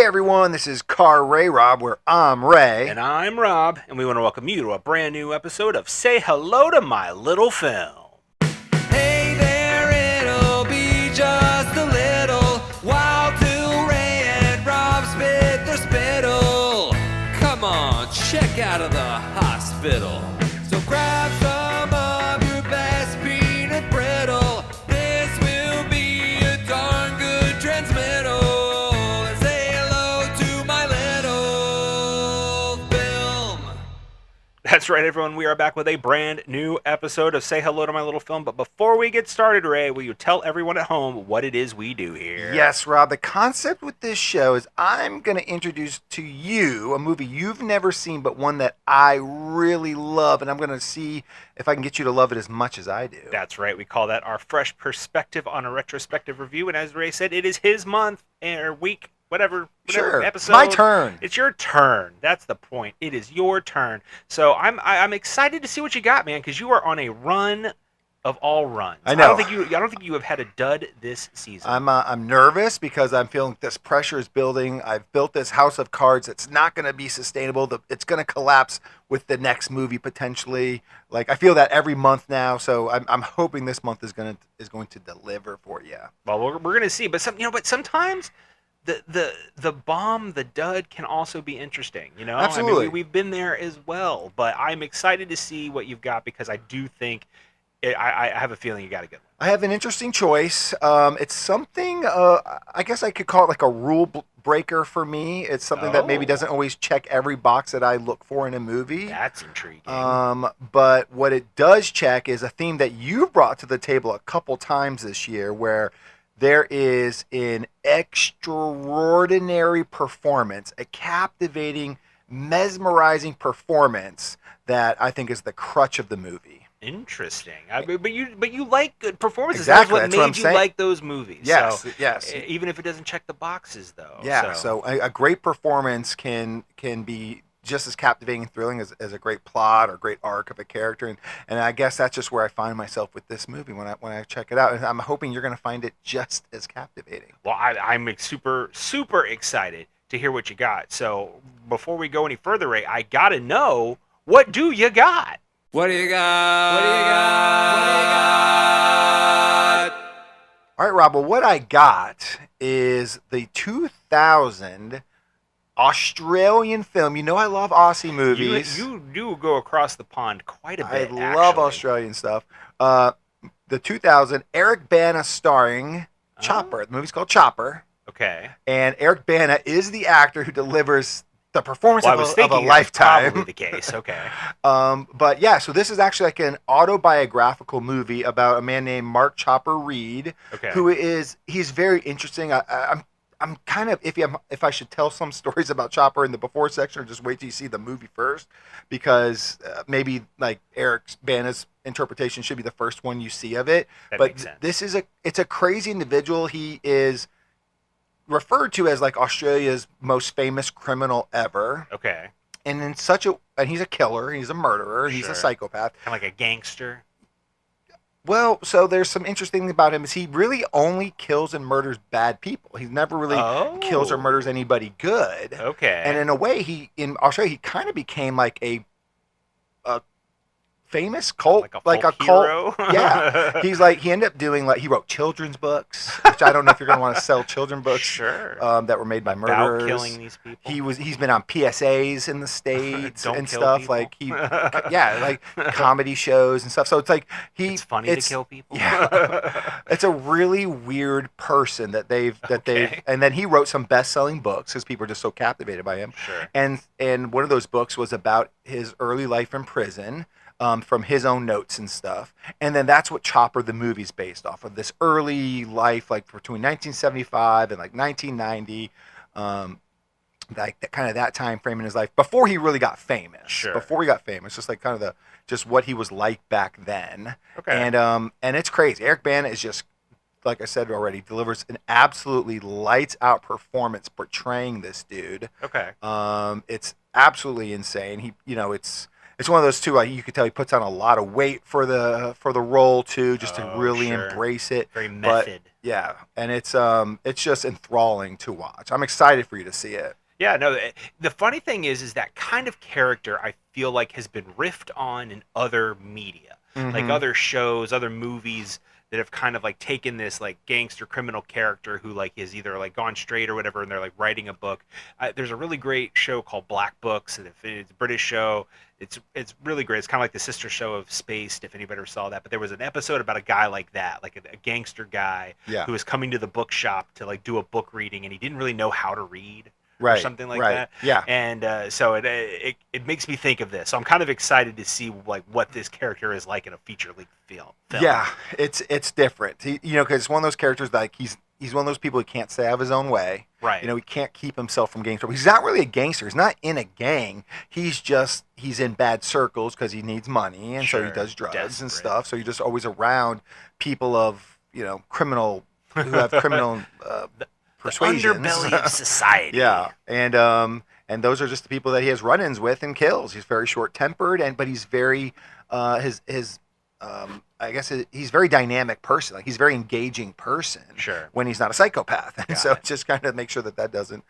everyone, this is Car Ray Rob, where I'm Ray. And I'm Rob, and we want to welcome you to a brand new episode of Say Hello to My Little Film. Hey there, it'll be just a little while till Ray and Rob spit their spittle. Come on, check out of the hospital. So grab some of your best peanut brittle. This will be a darn good transmittal. And say hello to my little film. That's right, everyone. We are back with a brand new episode of Say Hello to My Little Film. But before we get started, Ray, will you tell everyone at home what it is we do here? Yes, Rob, the concept with this show is I'm going to introduce to you a movie you've never seen, but one that I really love, and I'm going to see if I can get you to love it as much as I do. That's right. We call that our fresh perspective on a retrospective review. And as Ray said, it is his month or week. Whatever Sure, episode. my turn. It's your turn. That's the point. It is your turn. So I'm excited to see what you got, man, because you are on a run of all runs. I know. I don't think you have had a dud this season. I'm nervous because I'm feeling this pressure is building. I've built this house of cards. It's not going to be sustainable. It's going to collapse with the next movie potentially. Like I feel that every month now. So I'm hoping this month is going to deliver for you. Well, we're going to see, but sometimes the bomb, the dud can also be interesting, you know? Absolutely. I mean, we've been there as well, but I'm excited to see what you've got because I do think, I have a feeling you got a good one. I have an interesting choice. It's something, I guess I could call it like a rule breaker for me. It's something that maybe doesn't always check every box that I look for in a movie. That's intriguing. But what it does check is a theme that you brought to the table a couple times this year where there is an extraordinary performance, a captivating, mesmerizing performance that I think is the crutch of the movie. Interesting. But you like good performances. Exactly. That's what what I'm made you saying. like those movies. Yes, So, yes. Even if it doesn't check the boxes, though. Yeah, so a great performance can be just as captivating and thrilling as a great plot or great arc of a character, and I guess that's just where I find myself with this movie when I check it out, and I'm hoping you're going to find it just as captivating. Well, I'm super, super excited to hear what you got. So before we go any further, Ray, I got to know, what do you got? What do you got? What do you got? All right, Rob, well, what I got is the 2000 Australian film. You know I love Aussie movies. You do go across the pond quite a bit, I love actually. Australian stuff. The 2000 Eric Bana starring Chopper. The movie's called Chopper. Okay. And Eric Bana is the actor who delivers the performance Well, I of was a thinking lifetime. that's probably the case. Okay. But yeah, so this is actually like an autobiographical movie about a man named Marc Chopper Reed, Okay. he's very interesting. I'm kind of iffy if I should tell some stories about Chopper in the before section or just wait till you see the movie first, because maybe like Eric Bana's interpretation should be the first one you see of it. That But makes sense. it's a crazy individual. He is referred to as like Australia's most famous criminal ever, Okay. and and he's a killer. He's a murderer. He's Sure. a psychopath. Kind of like a gangster. Well, so there's some interesting thing about him is he really only kills and murders bad people. He never really kills or murders anybody good. Okay. And in a way, in Australia, he kind of became like a famous cult, like a folk cult. hero? Yeah, he ended up doing he wrote children's books, which I don't know if you're going to want to sell children's books. Sure. That were made by About murderers. killing these people. He's been on PSAs in the States Don't and kill stuff people. like comedy shows and stuff. So it's like It's funny to kill people. Yeah, it's a really weird person that they've and then he wrote some best-selling books because people are just so captivated by him. Sure. And one of those books was about his early life in prison. From his own notes and stuff. And then that's what Chopper the movie's based off of, this early life, like between 1975 and like 1990, like that time frame in his life before he really got famous. Sure. Before he got famous, just like kind of just what he was like back then. Okay. And it's crazy. Eric Bana is just, like I said already, delivers an absolutely lights out performance portraying this dude. Okay. It's absolutely insane. It's one of those too. Like you could tell he puts on a lot of weight for the role too, just to really embrace it. Very method. Yeah, and it's just enthralling to watch. I'm excited for you to see it. Yeah, no. The funny thing is that kind of character I feel like has been riffed on in other media, like other shows, other movies that have kind of like taken this like gangster criminal character who like is either like gone straight or whatever, and they're like writing a book. There's a really great show called Black Books, and if it's a British show, it's really great. It's kind of like the sister show of Spaced, if anybody ever saw that. But there was an episode about a guy like that, like a gangster guy who was coming to the bookshop to like do a book reading, and he didn't really know how to read. Or something like that. Yeah. And so it makes me think of this. So I'm kind of excited to see like what this character is like in a feature length film. Yeah, it's different. Because it's one of those characters like he's one of those people who can't stay out of his own way. Right. He can't keep himself from getting trouble. He's not really a gangster. He's not in a gang. He's in bad circles because he needs money, and so he does drugs and stuff. So he's just always around people of criminal who have criminal. Persuasions. The underbelly of society. Yeah, and those are just the people that he has run-ins with and kills. He's very short-tempered, but he's very he's very dynamic person. Like he's a very engaging person. Sure. When he's not a psychopath, and so just kind of make sure that doesn't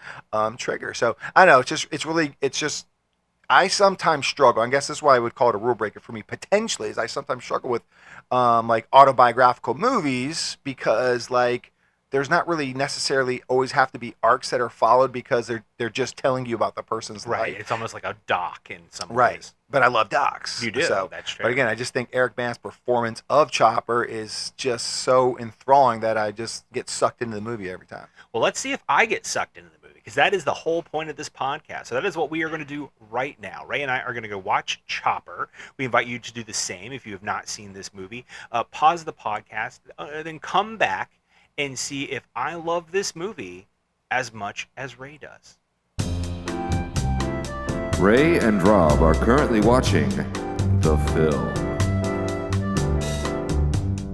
trigger. So I don't know. It's just I sometimes struggle. I guess that's why I would call it a rule breaker for me. Potentially, is I sometimes struggle with like autobiographical movies because like. There's not really necessarily always have to be arcs that are followed because they're just telling you about the person's life. Right. It's almost like a doc in some ways. Right. But I love docs. You do. So, that's true. But again, I just think Eric Bana's performance of Chopper is just so enthralling that I just get sucked into the movie every time. Well, let's see if I get sucked into the movie because that is the whole point of this podcast. So that is what we are going to do right now. Ray and I are going to go watch Chopper. We invite you to do the same if you have not seen this movie. Pause the podcast, then come back and see if I love this movie as much as Ray does. Ray and Rob are currently watching the film.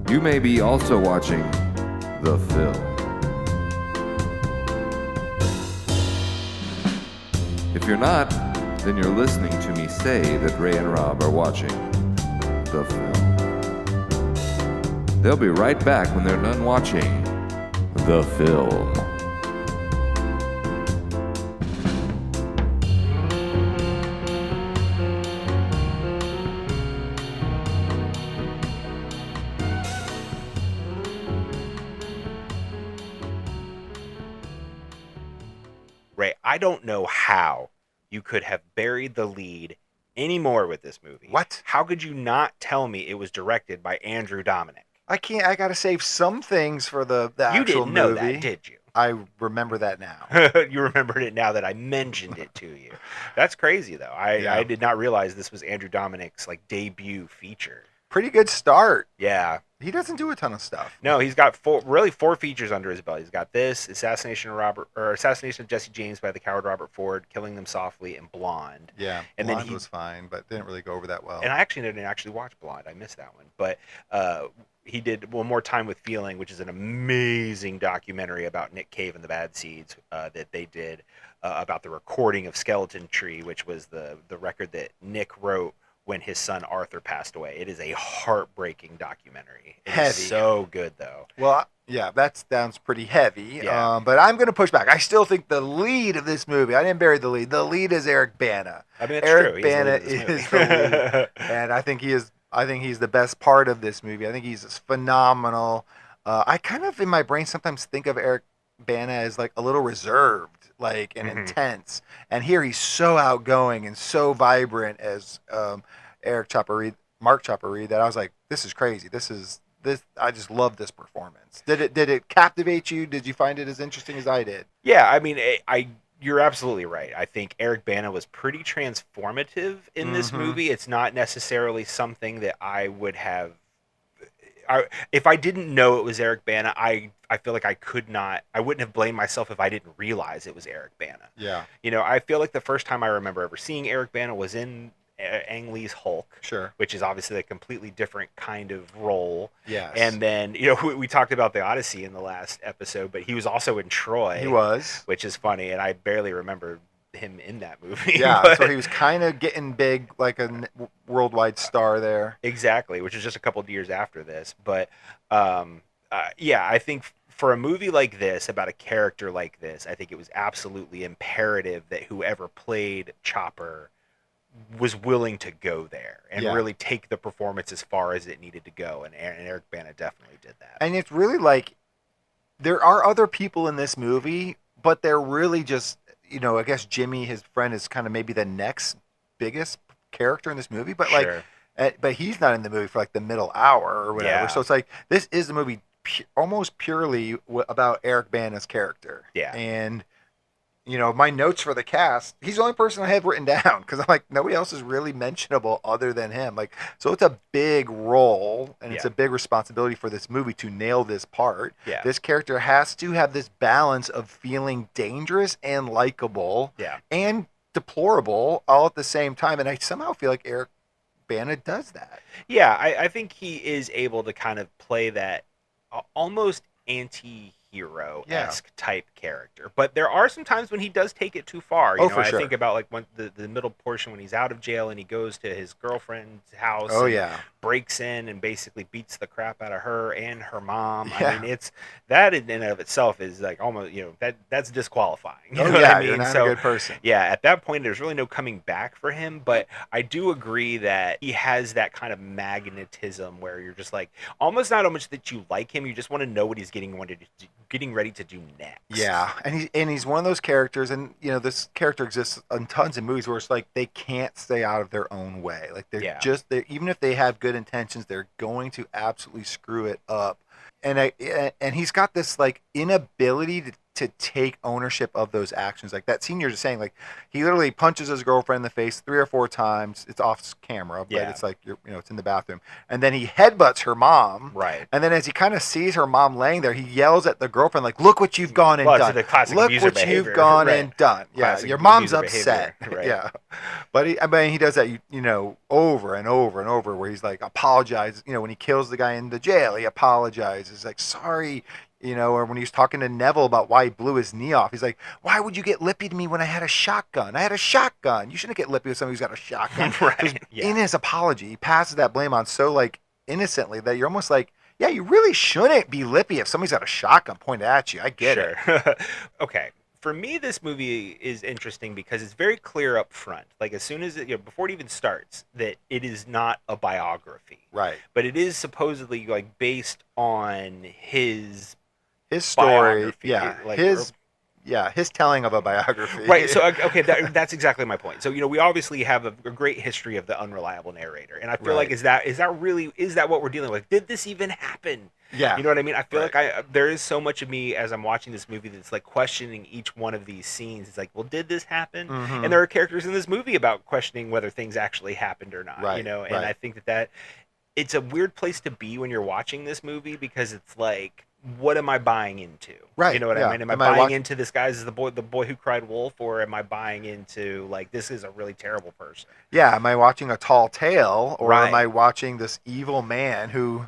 You may be also watching the film. If you're not, then you're listening to me say that Ray and Rob are watching the film. They'll be right back when they're done watching the film. Ray, I don't know how you could have buried the lead anymore with this movie. What? How could you not tell me it was directed by Andrew Dominick? I can't. I got to save some things for the actual movie. You didn't know that, did you? I remember that now. You remembered it now that I mentioned it to you. That's crazy, though. I did not realize this was Andrew Dominick's like debut feature. Pretty good start. Yeah. He doesn't do a ton of stuff. No, he's got four features under his belt. He's got this, Assassination of Jesse James by the Coward Robert Ford, Killing Them Softly, and Blonde. Yeah, and Blonde then he was fine, but didn't really go over that well. And I actually didn't watch Blonde. I missed that one. But he did One More Time with Feeling, which is an amazing documentary about Nick Cave and the Bad Seeds that they did about the recording of Skeleton Tree, which was the record that Nick wrote when his son Arthur passed away. It is a heartbreaking documentary. It is so good, though. Well, yeah, that sounds pretty heavy. Yeah. But I'm going to push back. I still think the lead of this movie, I didn't bury the lead. The lead is Eric Bana. I mean, it's Eric true. Bana is the lead. And I think he's the best part of this movie. I think he's phenomenal. I kind of, in my brain, sometimes think of Eric Bana as like a little reserved, like and intense. And here he's so outgoing and so vibrant as Marc Chopper Reed, that I was like, this is crazy. This. I just love this performance. Did it captivate you? Did you find it as interesting as I did? Yeah, I mean, you're absolutely right. I think Eric Bana was pretty transformative in this movie. It's not necessarily something that I would have. If I didn't know it was Eric Bana, I feel like I wouldn't have blamed myself if I didn't realize it was Eric Bana. Yeah. I feel like the first time I remember ever seeing Eric Bana was in Ang Lee's Hulk, sure, which is obviously a completely different kind of role. Yes. And then we talked about the Odyssey in the last episode, but he was also in Troy. He was, which is funny, and I barely remember him in that movie. Yeah, so he was kind of getting big, like a worldwide star there. Exactly, which is just a couple of years after this. But yeah, I think for a movie like this, about a character like this, I think it was absolutely imperative that whoever played Chopper was willing to go there and really take the performance as far as it needed to go. And Eric Bana definitely did that. And it's really like, there are other people in this movie, but they're really just, I guess Jimmy, his friend, is kind of maybe the next biggest character in this movie. But but he's not in the movie for like the middle hour or whatever. Yeah. So it's like, this is a movie almost purely about Eric Bana's character. Yeah. And, my notes for the cast, he's the only person I had written down, because I'm like, nobody else is really mentionable other than him. Like, so it's a big role, and it's a big responsibility for this movie to nail this part. Yeah. This character has to have this balance of feeling dangerous and likable and deplorable all at the same time. And I somehow feel like Eric Bana does that. Yeah, I think he is able to kind of play that almost anti-hero-esque type character. But there are some times when he does take it too far. You know, for sure. I think about like when the middle portion when he's out of jail and he goes to his girlfriend's house. Oh, and yeah. breaks in and basically beats the crap out of her and her mom. Yeah. I mean, it's that in and of itself is like almost, that's disqualifying. You know Oh, what yeah, I mean? you're not So, a good person. yeah, at that point, there's really no coming back for him. But I do agree that he has that kind of magnetism where you're just like, almost not so much that you like him, you just want to know what he's getting ready to do next. Yeah, and he's one of those characters, and this character exists in tons of movies where it's like they can't stay out of their own way. Like they're even if they have good intentions, they're going to absolutely screw it up. And he's got this like inability to take ownership of those actions. Like that scene you're just saying, like he literally punches his girlfriend in the face 3 or 4 times. It's off camera, but it's like it's in the bathroom. And then he headbutts her mom. Right. And then as he kind of sees her mom laying there, he yells at the girlfriend like, "Look what you've gone and done. The classic Look abuser what behavior. you've gone Right. and done." Yeah, Classic your mom's abuser upset. behavior. Right. Yeah. But he does that over and over and over, where he's like apologize. When he kills the guy in the jail, he apologizes like, "Sorry." Or when he was talking to Neville about why he blew his knee off, he's like, "Why would you get lippy to me when I had a shotgun? I had a shotgun. You shouldn't get lippy with somebody who's got a shotgun." Right. Yeah. In his apology, he passes that blame on so like innocently that you're almost like, yeah, you really shouldn't be lippy if somebody's got a shotgun pointed at you. I get it. Okay. For me, this movie is interesting because it's very clear up front. Like as soon as before it even starts, that it is not a biography. Right. But it is supposedly like based on his story. biography. Yeah. Like, his telling of a biography. Right. So okay, that's exactly my point. So we obviously have a great history of the unreliable narrator, and I feel like is that what we're dealing with? Did this even happen? Yeah. You know what I mean? I feel like there is so much of me as I'm watching this movie that's like questioning each one of these scenes. It's like, well, did this happen? Mm-hmm. And there are characters in this movie about questioning whether things actually happened or not. Right. And I think that it's a weird place to be when you're watching this movie because it's like, what am I buying into? Right. You know what I mean? Am I buying into this guy as the boy who cried wolf, or am I buying into like this is a really terrible person? Yeah. Am I watching a tall tale, or Right. am I watching this evil man who,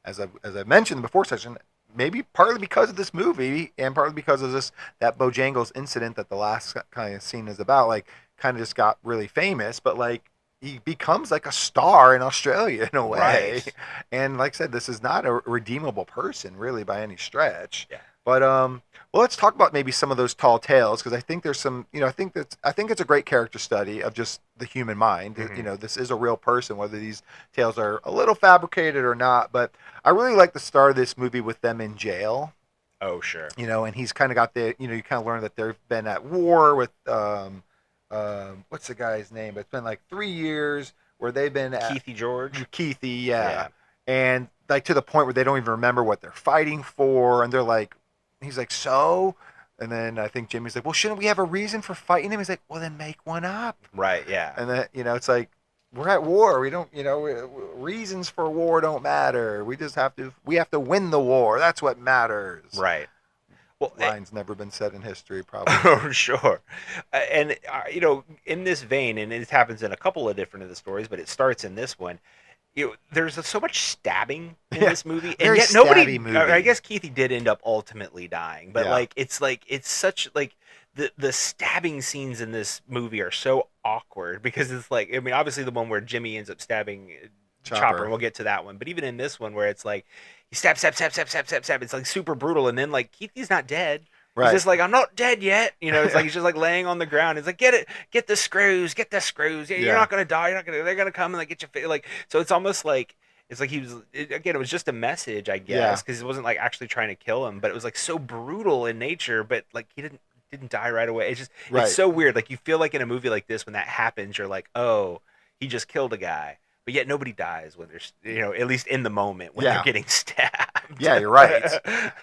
as I mentioned in the before session, maybe partly because of this movie and partly because of that Bojangles incident that the last kind of scene is about, like kind of just got really famous, but like he becomes like a star in Australia in a way. Right. And like I said, this is not a redeemable person really by any stretch. Yeah. But well, let's talk about maybe some of those tall tales, because I think there's some, I think it's a great character study of just the human mind. Mm-hmm. This is a real person, whether these tales are a little fabricated or not. But I really like the start of this movie with them in jail. Oh, sure. And he's kind of got you kind of learn that they've been at war with what's the guy's name? It's been like 3 years where they've been at Keithy, yeah. And like to the point where they don't even remember what they're fighting for, and they're like, he's like, so, and then I think Jimmy's like, well, shouldn't we have a reason for fighting him? He's like, well, then make one up. Right. Yeah. And then it's like, we're at war. We don't, reasons for war don't matter. We have to win the war. That's what matters. Right. Well, Line's never been said in history, probably. Oh, sure. And, in this vein, and it happens in a couple of different of the stories, but it starts in this one, there's so much stabbing in this movie. And yet nobody, movie. I guess Keithy did end up ultimately dying, but it's such like, the stabbing scenes in this movie are so awkward because it's like, I mean, obviously the one where Jimmy ends up stabbing Chopper, and we'll get to that one. But even in this one, where it's like he stab, it's like super brutal, and then like he's not dead. Right. He's just like, I'm not dead yet. It's like he's just like laying on the ground. It's like, get the screws. Yeah, you're not gonna die. They're gonna come and like get you. Like, so it's almost like it's like it was just a message, I guess, because it wasn't like actually trying to kill him, but it was like so brutal in nature, but like he didn't die right away. It's just it's so weird. Like you feel like in a movie like this, when that happens, you're like, oh, he just killed a guy. But yet nobody dies when there's, at least in the moment when they're getting stabbed. Yeah, you're right.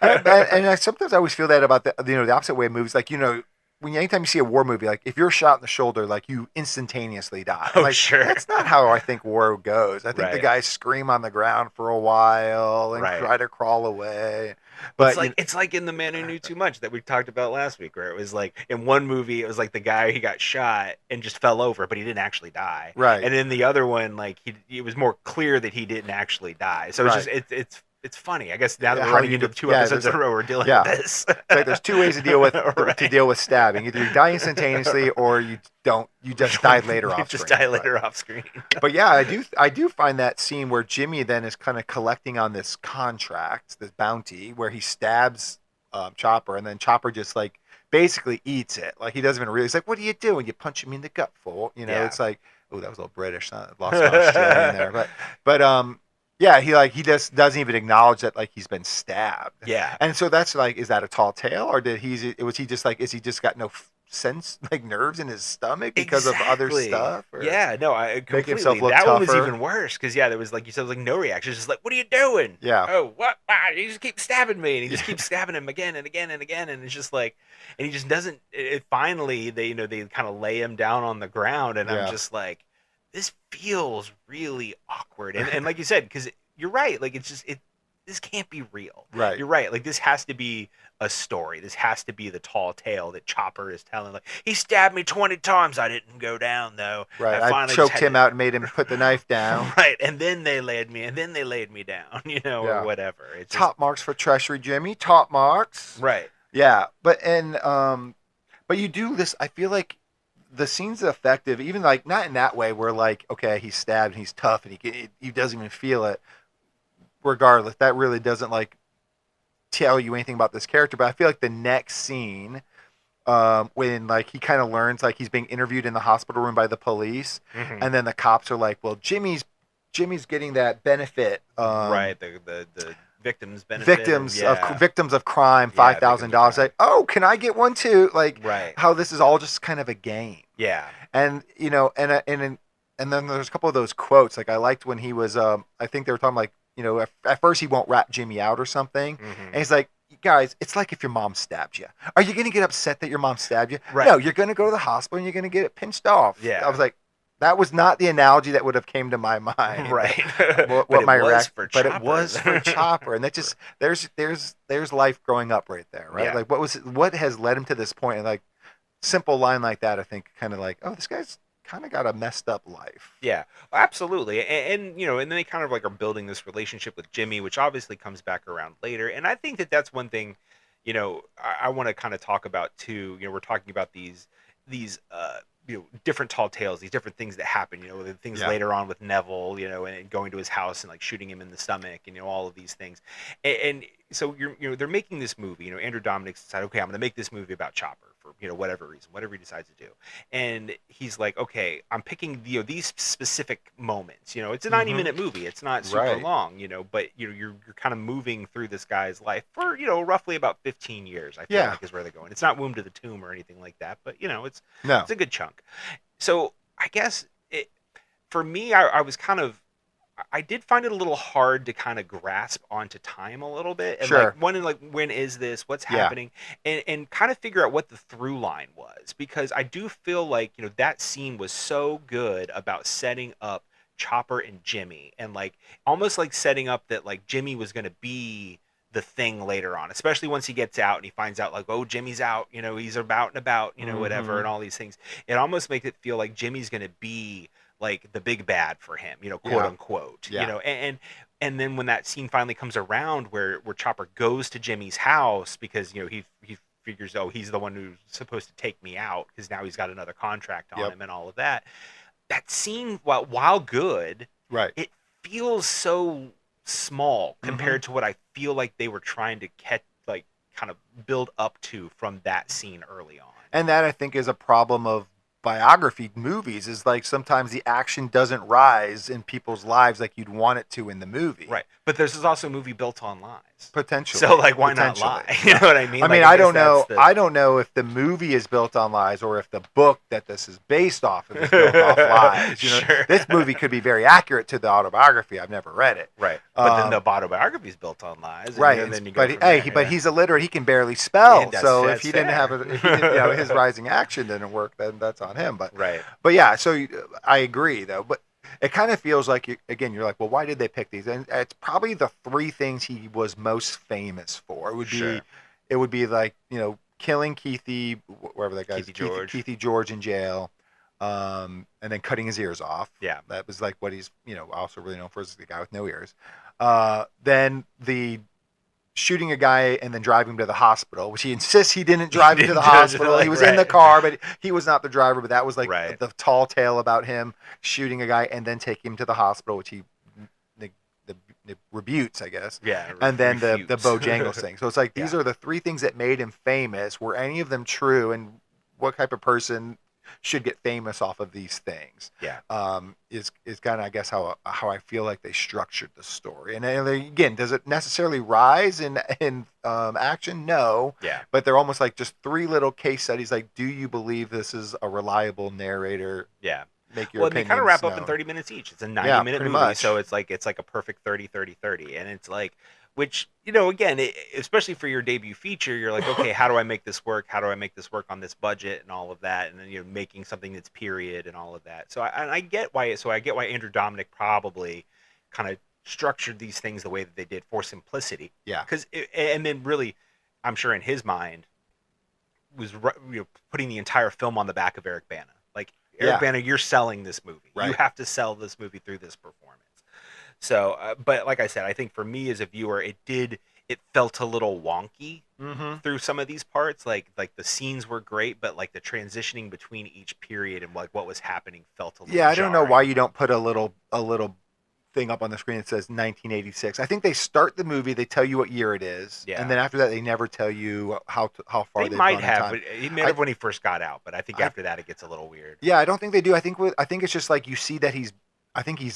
and sometimes I always feel that about the opposite way of movies. Like, anytime you see a war movie, like if you're shot in the shoulder, like you instantaneously die. Oh, like, sure. That's not how I think war goes. I think the guys scream on the ground for a while and try to crawl away. But it's like in The Man Who Knew Too Much that we talked about last week, where it was like in one movie it was like the guy, he got shot and just fell over, but he didn't actually die. Right. And in the other one, like it was more clear that he didn't actually die. So it's just it's funny. I guess now that we're running into 2 episodes in a row, we're dealing with this. It's like there's 2 ways to deal with stabbing. Either you die instantaneously or you don't. You just die later off screen. Just die later off screen. But yeah, I do find that scene where Jimmy then is kind of collecting on this contract, this bounty, where he stabs Chopper, and then Chopper just like basically eats it. Like he doesn't even realize. He's like, "What are you doing? You punch me in the gut, fool." It's like, oh, that was a little British. I lost my Australian there, but yeah, he just doesn't even acknowledge that like he's been stabbed. Yeah. And so that's like, is that a tall tale, or is he just got no sense, like nerves in his stomach because of other stuff? Or yeah, no, I completely. Make himself look that tougher. One was even worse because there was like you said, like no reaction, just like, what are you doing? Yeah. Oh, what? You just keep stabbing me, and he just keeps stabbing him again and again and again, and it's just like, and he just doesn't. Finally, they kind of lay him down on the ground, and I'm just like, this feels really awkward, and like you said, because you're right, like it's just this can't be real. Right. You're right. Like this has to be a story. This has to be the tall tale that Chopper is telling. Like he stabbed me 20 times. I didn't go down though. Right. I choked him out and made him put the knife down. Right. And then they laid me down. Or whatever. It's top marks for treachery, Jimmy. Top marks. Right. Yeah. But you do this. I feel like the scene's effective, even like not in that way where like, okay, he's stabbed and he's tough and he doesn't even feel it. Regardless, that really doesn't like tell you anything about this character. But I feel like the next scene, when like he kind of learns like he's being interviewed in the hospital room by the police, and then the cops are like, "Well, Jimmy's getting that benefit, right? The victims benefit, victims of crime, $5,000. Like, oh, can I get one too? Like, how this is all just kind of a game. Yeah, and and then there's a couple of those quotes. Like I liked when he was, I think they were talking like. At first he won't rat Jimmy out or something. And he's like, guys, it's like if your mom stabbed you. Are you going to get upset that your mom stabbed you? Right. No, you're going to go to the hospital and you're going to get it pinched off. Yeah. I was like, that was not the analogy that would have came to my mind. Right. But it was for Chopper. And that just, there's life growing up right there, right? Yeah. Like what has led him to this point? And like simple line like that, I think kind of like, oh, this guy's kind of got a messed up life. Yeah, absolutely. And and then they kind of like are building this relationship with Jimmy, which obviously comes back around later. And I think that that's one thing, I want to kind of talk about too. We're talking about these different tall tales, these different things that happen, the things later on with Neville, and going to his house and like shooting him in the stomach and, all of these things. And so they're making this movie, Andrew Dominick decided, okay, I'm going to make this movie about Chopper for, whatever reason, whatever he decides to do. And he's like, okay, I'm picking, these specific moments, it's a 90-minute movie. It's not super long, but you're kind of moving through this guy's life for, roughly about 15 years, I feel like is where they're going. It's not Womb to the Tomb or anything like that, but it's a good chunk. So I guess for me, I was kind of, I did find it a little hard to kind of grasp onto time a little bit. And when is this? What's happening? And kind of figure out what the through line was. Because I do feel like, that scene was so good about setting up Chopper and Jimmy. And like, almost like setting up that like Jimmy was going to be the thing later on, especially once he gets out and he finds out like, oh, Jimmy's out, he's about and about, whatever, and all these things. It almost makes it feel like Jimmy's going to be like the big bad for him, quote unquote, and then when that scene finally comes around where Chopper goes to Jimmy's house because, he figures, oh, he's the one who's supposed to take me out because now he's got another contract on him and all of that. That scene, while good, right, it feels so small compared to what I feel like they were trying to kind of build up to from that scene early on. And that, I think, is a problem of biography movies, is like sometimes the action doesn't rise in people's lives like you'd want it to in the movie. Right. But this is also a movie built on lies. Potentially. So, like, why not lie? You know what I mean? I mean, like, I don't know. that's I don't know if the movie is built on lies or if the book that this is based off of is built off lies. You know, Sure. this movie could be very accurate to the autobiography. I've never read it. Right. But then the autobiography is built on lies. And Right. then you go But he's illiterate. He can barely spell. Yeah, so if he fair. didn't have if he didn't, his rising action didn't work, then that's on him. But Right. But yeah, so I agree though. But it kind of feels like you're like, well, why did they pick these? And it's probably the three things he was most famous for. It would be like, killing Keithy, wherever that guy's, Keithy George in jail, and then cutting his ears off. Yeah, that was like what he's also really known for, is the guy with no ears. Then the shooting a guy and then driving him to the hospital, which he insists he didn't drive him to the hospital. He was in the car, but he was not the driver. But that was like the tall tale about him shooting a guy and then taking him to the hospital, which he rebutes, I guess. Yeah. And then the Bojangles thing. So it's like these are the three things that made him famous. Were any of them true? And what type of person should get famous off of these things? Yeah. Is kind of, I guess, how I feel like they structured the story. And again, does it necessarily rise in action? No. Yeah. But they're almost like just three little case studies. Like, do you believe this is a reliable narrator? Yeah. Make your they kind of wrap up in 30 minutes each. It's a 90-minute movie, much. so it's like a perfect 30-30-30, and it's like, which, again, especially for your debut feature, you're like, okay, how do I make this work? How do I make this work on this budget and all of that? And then making something that's period and all of that. So I get why Andrew Dominick probably kind of structured these things the way that they did for simplicity. Yeah. And then really, I'm sure in his mind was putting the entire film on the back of Eric Bana. Like, Eric Bana, you're selling this movie. Right. You have to sell this movie through this performance. So, but like I said, I think for me as a viewer, it felt a little wonky through some of these parts. Like the scenes were great, but like the transitioning between each period and like what was happening felt a little I don't know jarring. why you don't put a little thing up on the screen that says 1986. I think they start the movie, they tell you what year it is, and then after that they never tell you how far they might have. But he might have when he first got out, but I think after that it gets a little weird. Yeah, I don't think they do. I think it's just like you see that he's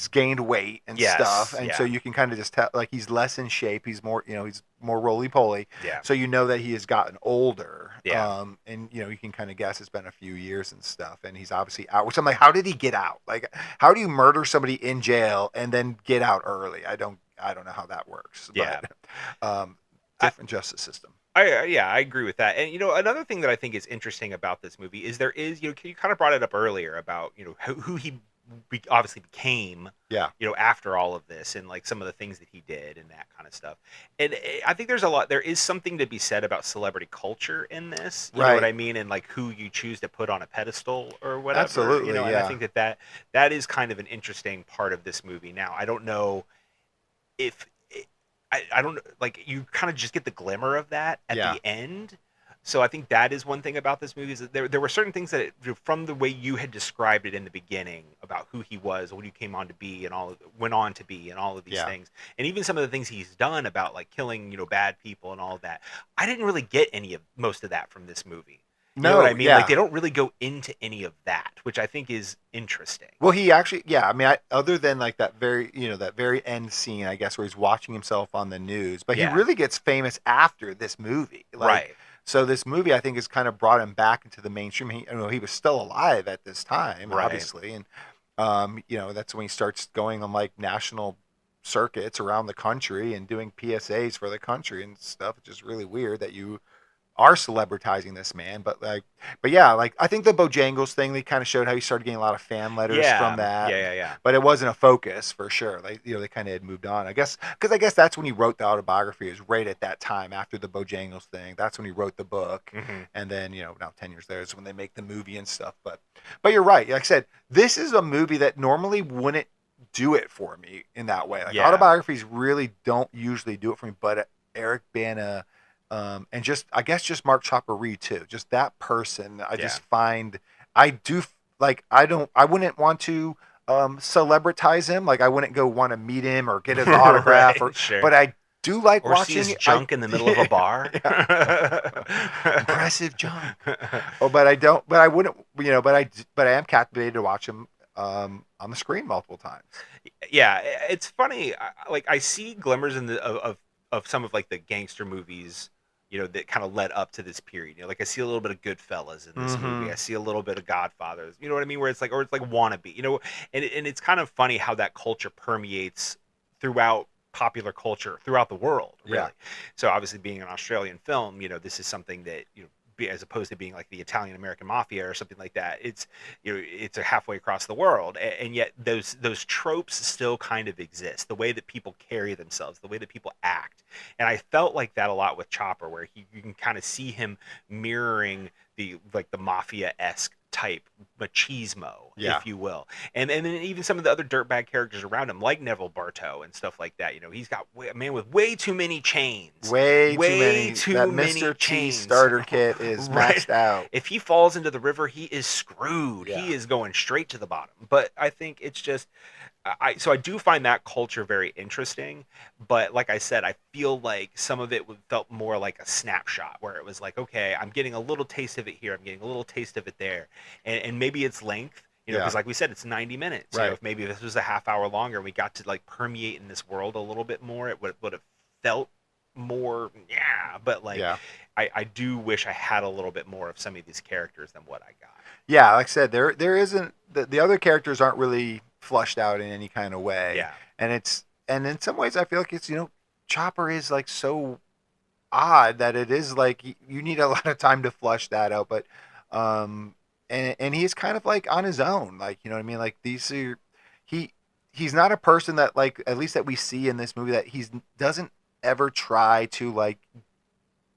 gained weight and stuff, and so you can kind of just tell, like, he's less in shape. He's more, he's more roly-poly. Yeah. So you know that he has gotten older. Yeah. And you can kind of guess it's been a few years and stuff, and he's obviously out. Which I'm like, how did he get out? Like, how do you murder somebody in jail and then get out early? I don't know how that works. Yeah. But, different justice system. I agree with that. And another thing that I think is interesting about this movie is you kind of brought it up earlier about who he obviously became after all of this, and like some of the things that he did and that kind of stuff. And I think there is something to be said about celebrity culture in this, you know what I mean, and like who you choose to put on a pedestal or whatever. Absolutely. And I think that is kind of an interesting part of this movie. Now, I don't know if I don't, like, you kind of just get the glimmer of that at the end. So I think that is one thing about this movie, is that there were certain things that, from the way you had described it in the beginning about who he was, what he came on to be, and went on to be, and all of these things, and even some of the things he's done about like killing bad people and all of that, I didn't really get most of that from this movie. You know what I mean? Like, they don't really go into any of that, which I think is interesting. Well, he actually, I mean, other than like that very end scene, I guess, where he's watching himself on the news, but he really gets famous after this movie, right? So this movie, I think, has kind of brought him back into the mainstream. He was still alive at this time, obviously, and that's when he starts going on like national circuits around the country and doing PSAs for the country and stuff. It's just really weird that you are celebritizing this man, but I think the Bojangles thing, they kind of showed how he started getting a lot of fan letters from that. Yeah. But it wasn't a focus for sure. Like, they kind of had moved on, I guess, because I guess that's when he wrote the autobiography. Is right at that time after the Bojangles thing. That's when he wrote the book, and then now 10 years later is when they make the movie and stuff. But you're right. Like I said, this is a movie that normally wouldn't do it for me in that way. Like, autobiographies really don't usually do it for me, but Eric Bana. And I guess Marc Chopper Reed too. Just that person, I just find, I wouldn't want to celebritize him. Like I wouldn't go want to meet him or get his autograph, Right, sure. but I do like Or see watching his junk in the middle of a bar. impressive junk. Oh, but I don't. But I wouldn't. But I am captivated to watch him on the screen multiple times. Yeah, it's funny. Like I see glimmers in of some of like the gangster movies, that kind of led up to this period. Like I see a little bit of Goodfellas in this movie. I see a little bit of Godfathers. You know what I mean? Where it's like, or it's like wannabe. And it's kind of funny how that culture permeates throughout popular culture throughout the world. Really. Yeah. So obviously, being an Australian film, this is something that as opposed to being like the Italian American mafia or something like that, it's it's a halfway across the world, and yet those tropes still kind of exist. The way that people carry themselves, the way that people act, and I felt like that a lot with Chopper, where you can kind of see him mirroring the mafia-esque type machismo, if you will, and then even some of the other dirtbag characters around him, like Neville Bartow and stuff like that. He's got a man with way too many chains, way too that many Mr. T chains. starter kit is maxed out. If he falls into the river, he is screwed. Yeah. He is going straight to the bottom. But I think it's just, so I do find that culture very interesting. But like I said, I feel like some of it felt more like a snapshot, where it was like, okay, I'm getting a little taste of it here, I'm getting a little taste of it there, and maybe it's length. Because like we said, it's 90 minutes. Right. If maybe this was a half hour longer, and we got to like permeate in this world a little bit more, it would have felt more. But like, I do wish I had a little bit more of some of these characters than what I got. Yeah, like I said, there isn't the other characters aren't really flushed out in any kind of way. Yeah. And in some ways I feel like it's Chopper is like so odd that it is like you need a lot of time to flush that out, but and he's kind of like on his own, like what I mean, like these are he's not a person that, like, at least that we see in this movie, that he doesn't ever try to like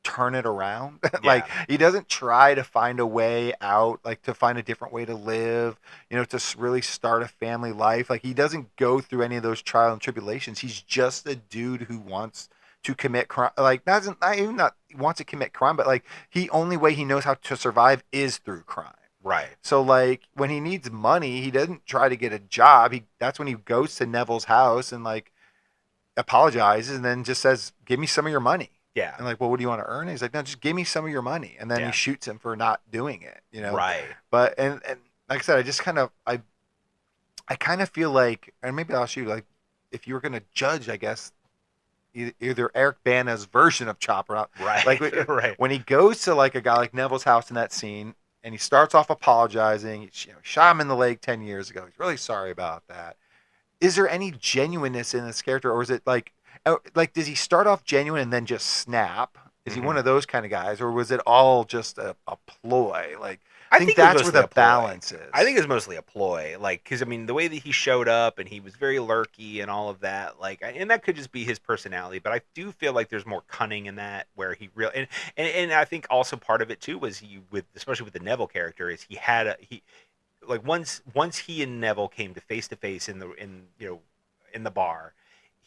turn it around. Like he doesn't try to find a way out, like to find a different way to live, to really start a family life. Like he doesn't go through any of those trials and tribulations. He's just a dude who wants to commit crime, like not even wants to commit crime, but like only way he knows how to survive is through crime. Right. So like when he needs money, he doesn't try to get a job. That's when he goes to Neville's house and like apologizes and then just says, "Give me some of your money." Yeah. And like, "Well, what do you want to earn?" And he's like, "No, just give me some of your money." And then he shoots him for not doing it, Right. But and like I said, I just kind of I kind of feel like, and maybe I'll shoot, like, if you were going to judge, I guess, either Eric Bana's version of Chopper, right? Like right. When he goes to like a guy like Neville's house in that scene, and he starts off apologizing. He shot him in the leg 10 years ago. He's really sorry about that. Is there any genuineness in this character, or is it like does he start off genuine and then just snap? Is he one of those kind of guys, or was it all just a ploy? Like, I think that's where the balance is. I think it's mostly a ploy, like, because I mean the way that he showed up and he was very lurky and all of that, like, and that could just be his personality. But I do feel like there's more cunning in that, where he really and I think also part of it too was especially with the Neville character, is he like once he and Neville came to face in the bar.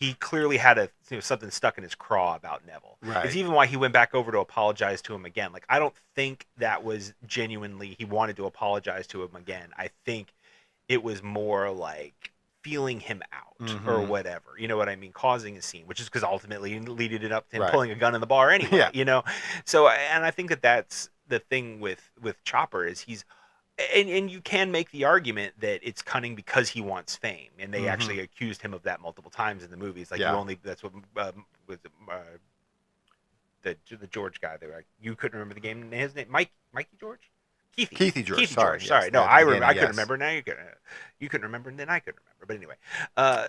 He clearly had something stuck in his craw about Neville. Right. It's even why he went back over to apologize to him again. Like, I don't think that was genuinely he wanted to apologize to him again. I think it was more like feeling him out or whatever. You know what I mean? Causing a scene, which is because ultimately leading it up to him pulling a gun in the bar anyway. So, and I think that's the thing with Chopper is he's. And you can make the argument that it's cunning because he wants fame, and they actually accused him of that multiple times in the movies. Like that's what was the George guy. They were like, you couldn't remember the game. His name, Mikey George, Keithy George. Sorry. No, I couldn't remember. Now you couldn't remember, and then I couldn't remember. But anyway,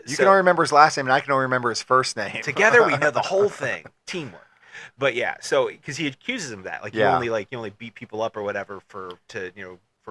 you can only remember his last name, and I can only remember his first name. Together we know the whole thing. Teamwork. But yeah, so because he accuses him of that, like you only beat people up or whatever for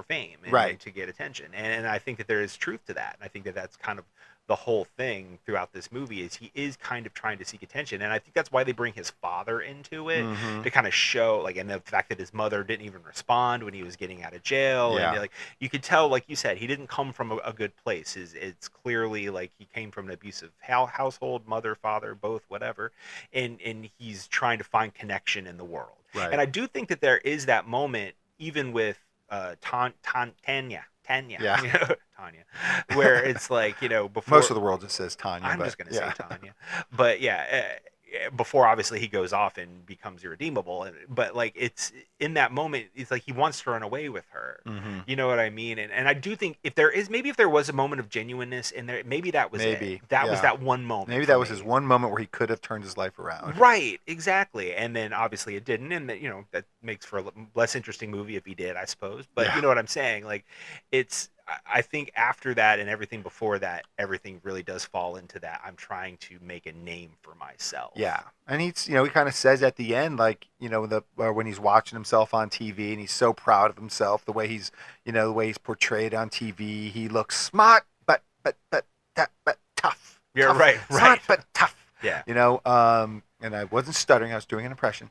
fame and to get attention, and I think that there is truth to that, and I think that that's kind of the whole thing throughout this movie is he is kind of trying to seek attention, and I think that's why they bring his father into it to kind of show, like, and the fact that his mother didn't even respond when he was getting out of jail, and like you could tell, like you said, he didn't come from a good place. It's clearly like he came from an abusive household, mother, father, both, whatever, and he's trying to find connection in the world, and I do think that there is that moment even with Tanya, Tanya, where it's like, before Most of the world just says Tanya. I'm but, just gonna yeah. say Tanya, but before obviously he goes off and becomes irredeemable, but like it's in that moment, it's like he wants to run away with her. Mhm. You know what I mean? And I do think if there was a moment of genuineness in there, maybe that was Maybe, it. That was yeah. that one moment. Maybe for that was me. his one moment where he could have turned his life around. Right, exactly. And then obviously it didn't, and that that makes for a less interesting movie if he did, I suppose. But Yeah. you know what I'm saying? Like, I think after that and everything before that, everything really does fall into that. I'm trying to make a name for myself. Yeah, and he kind of says at the end, like, when he's watching himself on TV and he's so proud of himself, the way he's portrayed on TV. He looks smart, but tough. Yeah, Tough. right. Smart but tough. Yeah. And I wasn't stuttering; I was doing an impression.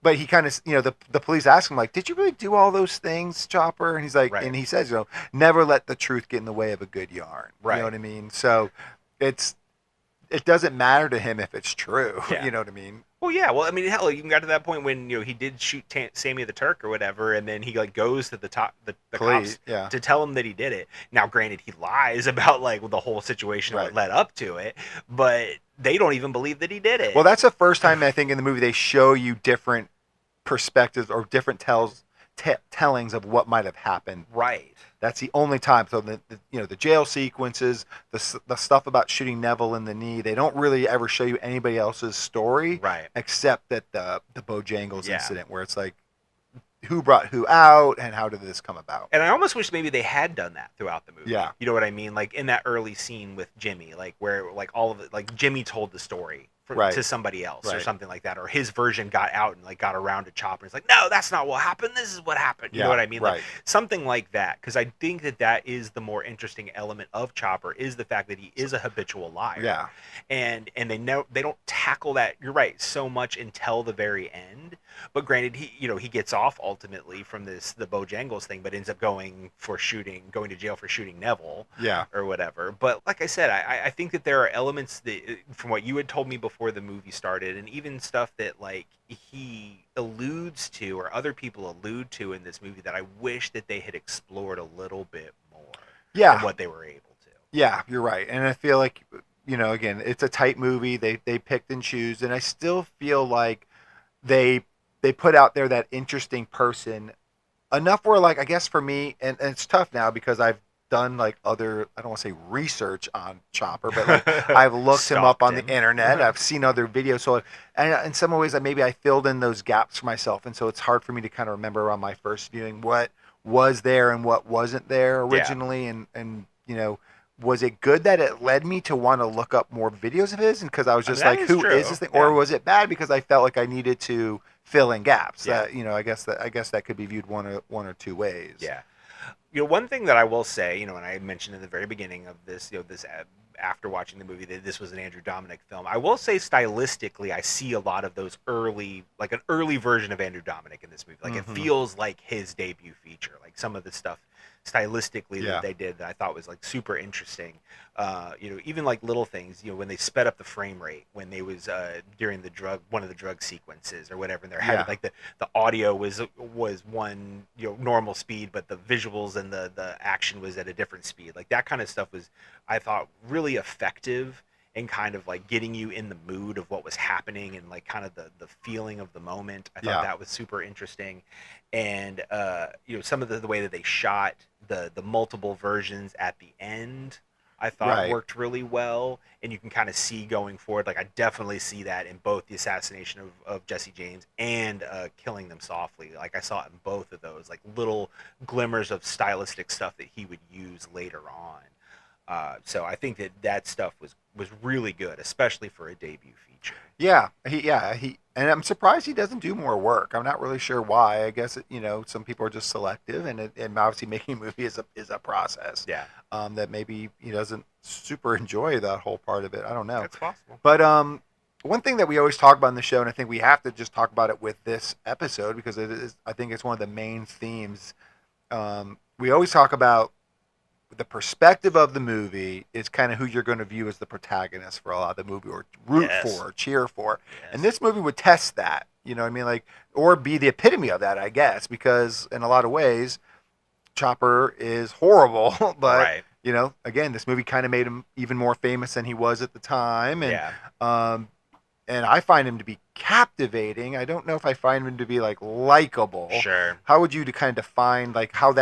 But he kind of, the police ask him, like, did you really do all those things, Chopper? And he's like, Right. and he says, never let the truth get in the way of a good yarn. Right. You know what I mean? So it doesn't matter to him if it's true. Yeah. You know what I mean? Well, yeah. Well, I mean, hell, you even got to that point when he did shoot Sammy the Turk or whatever, and then he like goes to the Police, cops yeah. to tell him that he did it. Now, granted, he lies about like the whole situation Right. that led up to it, but they don't even believe that he did it. Well, that's the first time I think in the movie they show you different perspectives or different tellings of what might have happened. Right. That's the only time. So the jail sequences, the stuff about shooting Neville in the knee, they don't really ever show you anybody else's story, Right. except that the Bojangles Yeah. incident, where it's like, who brought who out and how did this come about? And I almost wish maybe they had done that throughout the movie. Yeah. You know what I mean? Like in that early scene with Jimmy, like where like all of it, like Jimmy told the story Right. to somebody else or Right. something like that, or his version got out and like got around to Chopper. It's like, no, that's not what happened. This is what happened. You know what I mean? Right. Like something like that. Because I think that is the more interesting element of Chopper is the fact that he is a habitual liar. Yeah. And they don't tackle that. You're right, so much until the very end. But granted, he gets off ultimately from the Bojangles thing, but ends up going to jail for shooting Neville. Yeah. Or whatever. But like I said, I think that there are elements that, from what you had told me before the movie started, and even stuff that like he alludes to or other people allude to in this movie that I wish that they had explored a little bit more. Yeah. Than what they were able to. Yeah, you're right. And I feel like, again, it's a tight movie. They picked and choose, and I still feel like they put out there that interesting person enough where, like, I guess for me, and it's tough now because I've done like other, I don't want to say research on Chopper, but like I've looked him up on the internet. I've seen other videos. So, and in some ways, maybe I filled in those gaps for myself, and so it's hard for me to kind of remember on my first viewing what was there and what wasn't there originally, and was it good that it led me to want to look up more videos of his? And because I was just who is this thing? Yeah. Or was it bad because I felt like I needed to fill in gaps? Yeah. I guess that could be viewed one or two ways. Yeah. One thing that I will say, and I mentioned in the very beginning of this, after watching the movie, that this was an Andrew Dominick film. I will say stylistically, I see a lot of those like an early version of Andrew Dominick in this movie. Like it feels like his debut feature. Like some of the stuff stylistically that they did that I thought was like super interesting. Even like little things, when they sped up the frame rate when they was during one of the drug sequences or whatever, and they're having like the audio was one normal speed, but the visuals and the action was at a different speed. Like that kind of stuff was, I thought, really effective and kind of like getting you in the mood of what was happening and like kind of the feeling of the moment. I thought that was super interesting. And some of the way that they shot the multiple versions at the end, I thought worked really well. And you can kind of see going forward, like I definitely see that in both the assassination of Jesse James and Killing Them Softly. Like I saw it in both of those, like little glimmers of stylistic stuff that he would use later on. So I think that stuff was really good, especially for a debut feature. Yeah, he, and I'm surprised he doesn't do more work. I'm not really sure why. I guess some people are just selective, and obviously making a movie is a process. Yeah. That maybe he doesn't super enjoy that whole part of it. I don't know. That's possible. But one thing that we always talk about in the show, and I think we have to just talk about it with this episode because I think it's one of the main themes. We always talk about the perspective of the movie is kind of who you're going to view as the protagonist for a lot of the movie, or root for, or cheer for. Yes. And this movie would test that, you know what I mean? Like, or be the epitome of that, I guess, because in a lot of ways, Chopper is horrible, but Right. you know, again, this movie kind of made him even more famous than he was at the time, Yeah. um, and I find him to be captivating. I don't know if I find him to be like likable. Sure. How would you to kind of define like how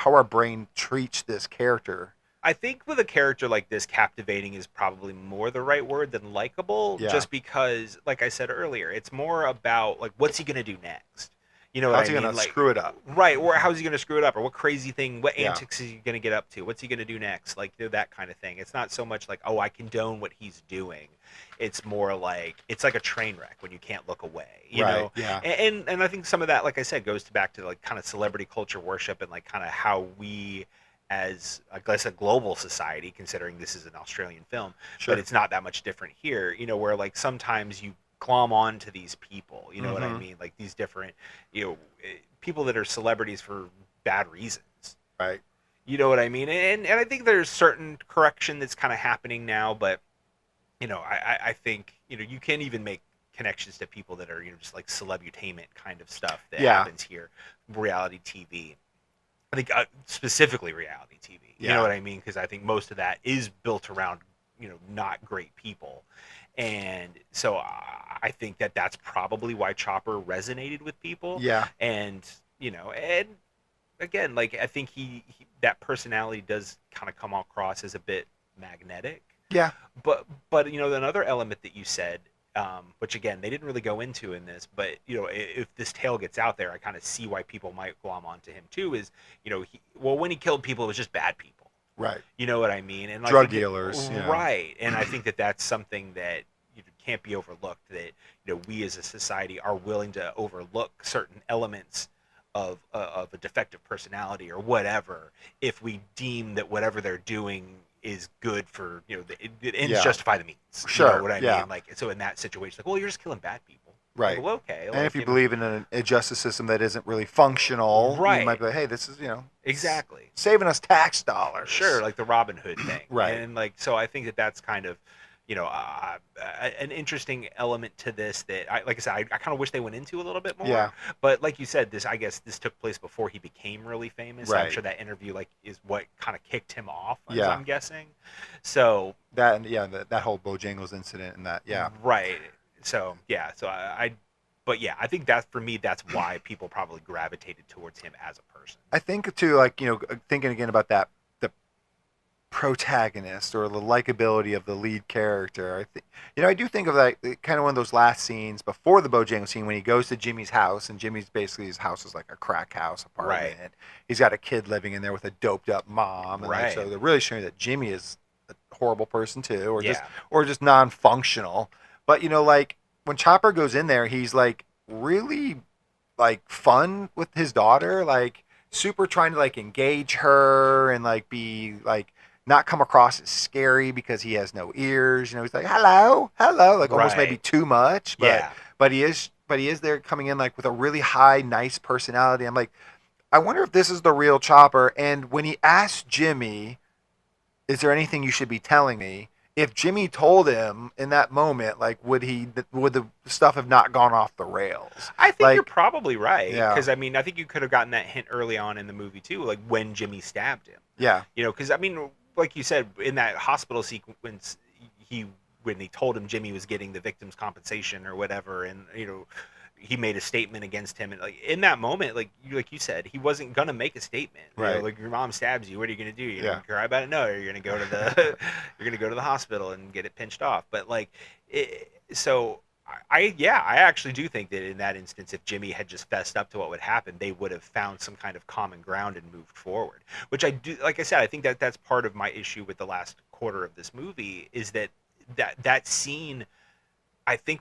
our brain treats this character? I think with a character like this, captivating is probably more the right word than likable, Yeah. just because, like I said earlier, it's more about like what's he gonna do next. You know what How's I he mean? gonna Like, screw it up? right, or how's he gonna screw it up, or what crazy thing, what Yeah. antics is he gonna get up to? What's he gonna do next? Like, you know, that kind of thing. It's not so much like, oh, I condone what he's doing. It's more like it's like a train wreck when you can't look away. You Right, know, yeah. and I think some of that, like I said, goes back to like kind of celebrity culture worship and like kind of how we, as I guess a global society, considering this is an Australian film, Sure. but it's not that much different here. You know, where like sometimes you glom on to these people. You know what I Mhm. mean? Like these different, you know, people that are celebrities for bad reasons. Right. You know what I mean? And I think there's certain correction that's kind of happening now, but you know, I think, you know, you can't even make connections to people that are, you know, just like celebutainment kind of stuff that Yeah. happens here, reality TV. I think specifically reality TV. You Yeah. know what I mean? Because I think most of that is built around, you know, not great people. And so I think that that's probably why Chopper resonated with people. Yeah. And, you know, and again, like I think he that personality does kind of come across as a bit magnetic. Yeah. But you know, another element that you said, which again they didn't really go into in this, but you know, if this tale gets out there, I kind of see why people might glom onto him too. Is, you know, when he killed people, it was just bad people. Right. You know what I mean? And I Drug think dealers. You know. right? And I think that that's something that can't be overlooked. That, you know, we as a society are willing to overlook certain elements of a defective personality or whatever if we deem that whatever they're doing is good for, you know, the ends Yeah. justify the means. Sure, You know what I yeah. mean? Like, so in that situation, like, well, you're just killing bad people. Right. Like, well, okay. And like, if you know, believe in a justice system that isn't really functional, Right. you might be like, hey, this is, you know, exactly. saving us tax dollars. Sure, like the Robin Hood thing. Right. And like, so I think that that's kind of, you know, an interesting element to this that, like I said, I kind of wish they went into a little bit more. Yeah. But like you said, I guess this took place before he became really famous. I'm Right. sure that interview like is what kind of kicked him off, as Yeah. I'm guessing. So That and yeah, that whole Bojangles incident and that, yeah. right. So yeah. So but yeah, I think that for me, that's why people probably gravitated towards him as a person. I think too, like, you know, thinking again about that, the protagonist or the likability of the lead character. I think, you know, I do think of like kind of one of those last scenes before the Bojangles scene when he goes to Jimmy's house, and Jimmy's basically, his house is like a crack house apartment. Right. He's got a kid living in there with a doped up mom, and like, Right. so they're really showing that Jimmy is a horrible person too, or Yeah. just non-functional. But you know, like when Chopper goes in there, he's like really like fun with his daughter, like super trying to like engage her and like be like not come across as scary because he has no ears. You know, he's like hello, like almost maybe Right. too much. But Yeah. but he is there coming in like with a really high, nice personality. I'm like, I wonder if this is the real Chopper. And when he asked Jimmy, is there anything you should be telling me? If Jimmy told him in that moment, like, would the stuff have not gone off the rails? I think Like, you're probably right. Yeah. Because, I mean, I think you could have gotten that hint early on in the movie, too, like when Jimmy stabbed him. yeah, You know, because, I mean, like you said, in that hospital sequence, when he told him Jimmy was getting the victim's compensation or whatever, and, you know, he made a statement against him, and like in that moment, like you said, he wasn't gonna make a statement. You know, Right. like your mom stabs you, what are you gonna do? You're Yeah. gonna cry about it? No, you're gonna go to the you're gonna go to the hospital and get it pinched off. But like, so I actually do think that in that instance, if Jimmy had just fessed up to what would happen, they would have found some kind of common ground and moved forward. Which I do, like I said, I think that that's part of my issue with the last quarter of this movie is that scene, I think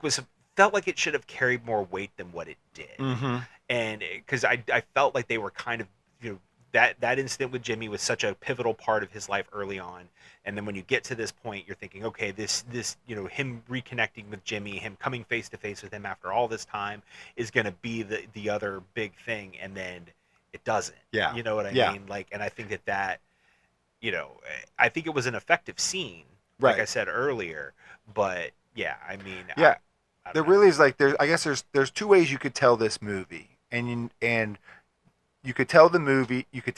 felt like it should have carried more weight than what it did. mm-hmm. And because I felt like they were kind of, you know, that incident with Jimmy was such a pivotal part of his life early on, and then when you get to this point, you're thinking, okay, this you know, him reconnecting with Jimmy, him coming face to face with him after all this time is going to be the other big thing, and then it doesn't. Yeah. You know what I Yeah. mean? Like, and I think that you know, I think it was an effective scene, Right. like I said earlier, but yeah, I mean, Yeah. I There don't know. really is like I guess there's two ways you could tell this movie, and you could tell the movie, you could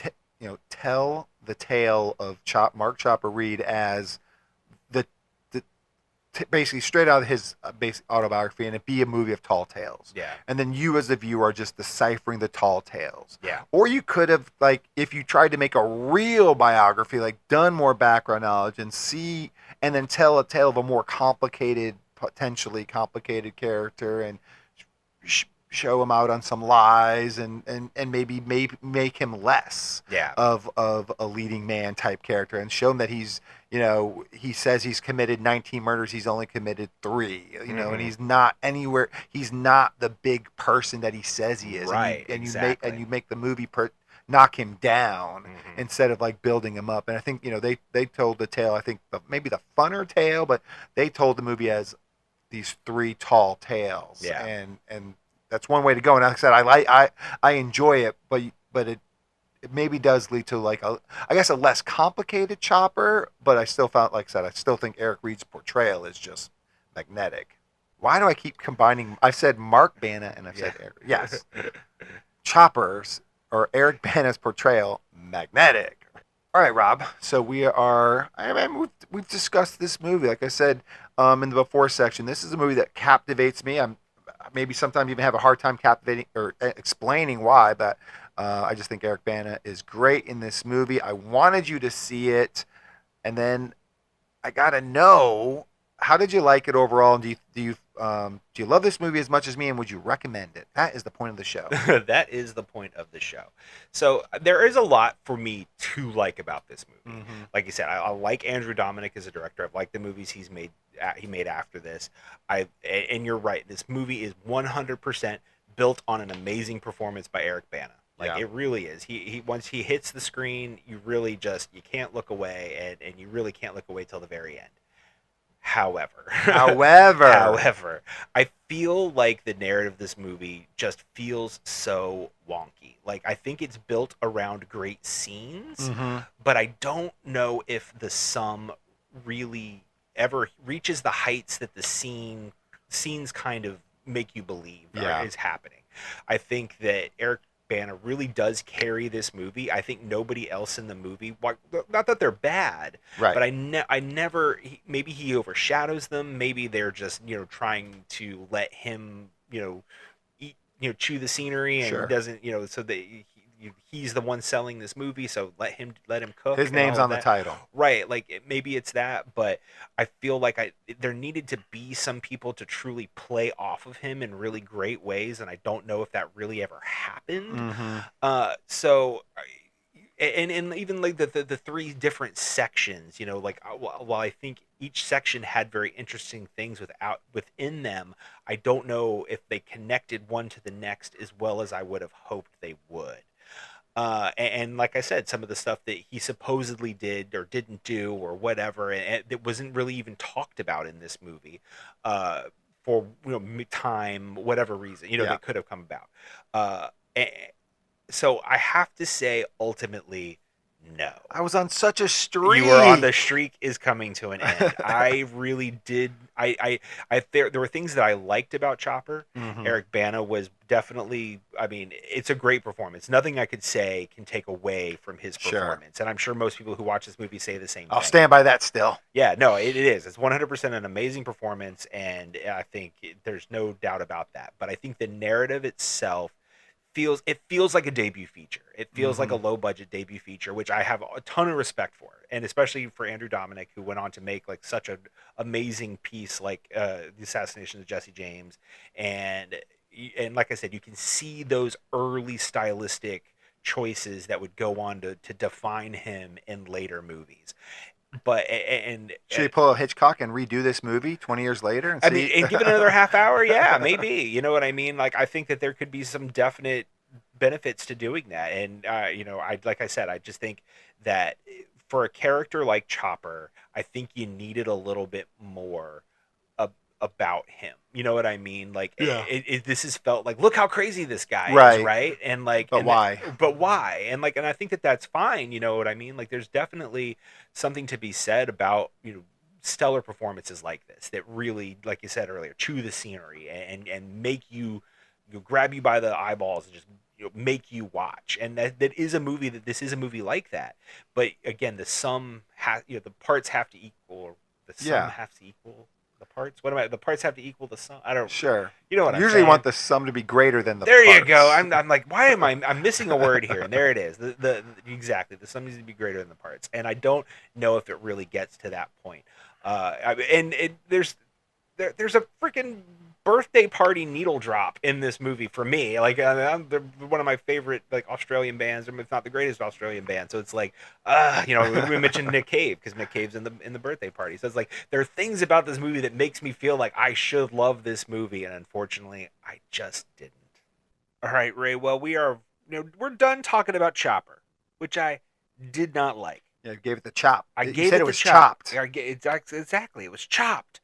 tell the tale of Mark Chopper Reed as basically straight out of his basic autobiography, and it be a movie of tall tales. Yeah. And then you as the viewer are just deciphering the tall tales. Yeah. Or you could have, like, if you tried to make a real biography, like done more background knowledge and then tell a tale of a more complicated, potentially complicated character, and show him out on some lies, and maybe make him less of a leading man type character, and show him that he's, he says he's committed 19 murders, he's only committed 3, and he's not the big person that he says he is. Right. And exactly. you make the movie knock him down instead of like building him up. And I think, they told the tale, I think maybe the funner tale, but they told the movie as these 3 tall tales. Yeah. And that's one way to go. And like I said, I enjoy it, but it maybe does lead to like a less complicated Chopper. But I still found, like I said, I still think Eric Reed's portrayal is just magnetic. Why do I keep combining? I've said Marc Bana and I've said Eric. Yes, Chopper's or Eric Bana's portrayal magnetic. All right, Rob. So we've discussed this movie. Like I said in the before section, this is a movie that captivates me. I'm maybe sometimes even have a hard time captivating or explaining why, but I just think Eric Bana is great in this movie. I wanted you to see it, and then I gotta know, how did you like it overall? And do you love this movie as much as me, and would you recommend it? That is the point of the show. That is the point of the show. So there is a lot for me to like about this movie. Like you said, I like Andrew Dominick as a director. I've liked the movies he made after this. And you're right. This movie is 100% built on an amazing performance by Eric Bana. It really is. He once he hits the screen, you really you can't look away, and you really can't look away till the very end. However, I feel like the narrative of this movie just feels so wonky. Like, I think it's built around great scenes, but I don't know if the sum really ever reaches the heights that the scenes kind of make you believe is happening. I think that Eric Bana really does carry this movie. I think nobody else in the movie, not that they're bad, right, but I never, maybe he overshadows them. Maybe they're just, trying to let him, eat, chew the scenery, and doesn't, so that he's the one selling this movie, so let him cook. His name's on the title, right? Like, maybe it's that, but I feel like there needed to be some people to truly play off of him in really great ways, and I don't know if that really ever happened. So, and even like the 3 different sections, while I think each section had very interesting things within them, I don't know if they connected one to the next as well as I would have hoped they would. And like I said, some of the stuff that he supposedly did or didn't do or whatever, and it wasn't really even talked about in this movie, for time, whatever reason, that could have come about. So I have to say, ultimately, no. I was on such a streak. You were on the streak is coming to an end. I really did. There were things that I liked about Chopper. Eric Bana was definitely, it's a great performance. Nothing I could say can take away from his performance. And I'm sure most people who watch this movie say the same thing. I'll stand by that still. Yeah, no, it is. It's 100% an amazing performance, and I think there's no doubt about that. But I think the narrative itself feels like a debut feature. It feels like a low budget debut feature, which I have a ton of respect for, and especially for Andrew Dominick, who went on to make like such an amazing piece like the Assassination of Jesse James, and like I said, you can see those early stylistic choices that would go on to define him in later movies. But should he pull a Hitchcock and redo this movie 20 years later? And and give it another half hour, yeah, maybe. You know what I mean? Like, I think that there could be some definite benefits to doing that, and like I said, I just think that for a character like Chopper, I think you needed a little bit more about him. You know what I mean? Like, this has felt like, look how crazy this guy is, right? And like, why? But why? And like, and I think that that's fine. You know what I mean? Like, there's definitely something to be said about stellar performances like this that really, like you said earlier, chew the scenery and make you grab you by the eyeballs and just make you watch, and that is a movie this is a movie like that. But again, the parts have to equal, the sum has to equal the parts. The parts have to equal the sum. I don't. Sure. You know what I'm usually saying? want the sum to be greater than the There parts. you go. I'm like, why am I'm missing a word here? And there it is. Exactly. The sum needs to be greater than the parts. And I don't know if it really gets to that point. There's a freaking birthday party needle drop in this movie for me. Like, they're one of my favorite like Australian bands, if not the greatest Australian band. So it's like, we mentioned Nick Cave because Nick Cave's in the birthday party. So it's like there are things about this movie that makes me feel like I should love this movie, and unfortunately, I just didn't. All right, Ray. Well, we're done talking about Chopper, which I did not like. Yeah, you gave it the chop. You said it was chopped. Exactly, it was chopped.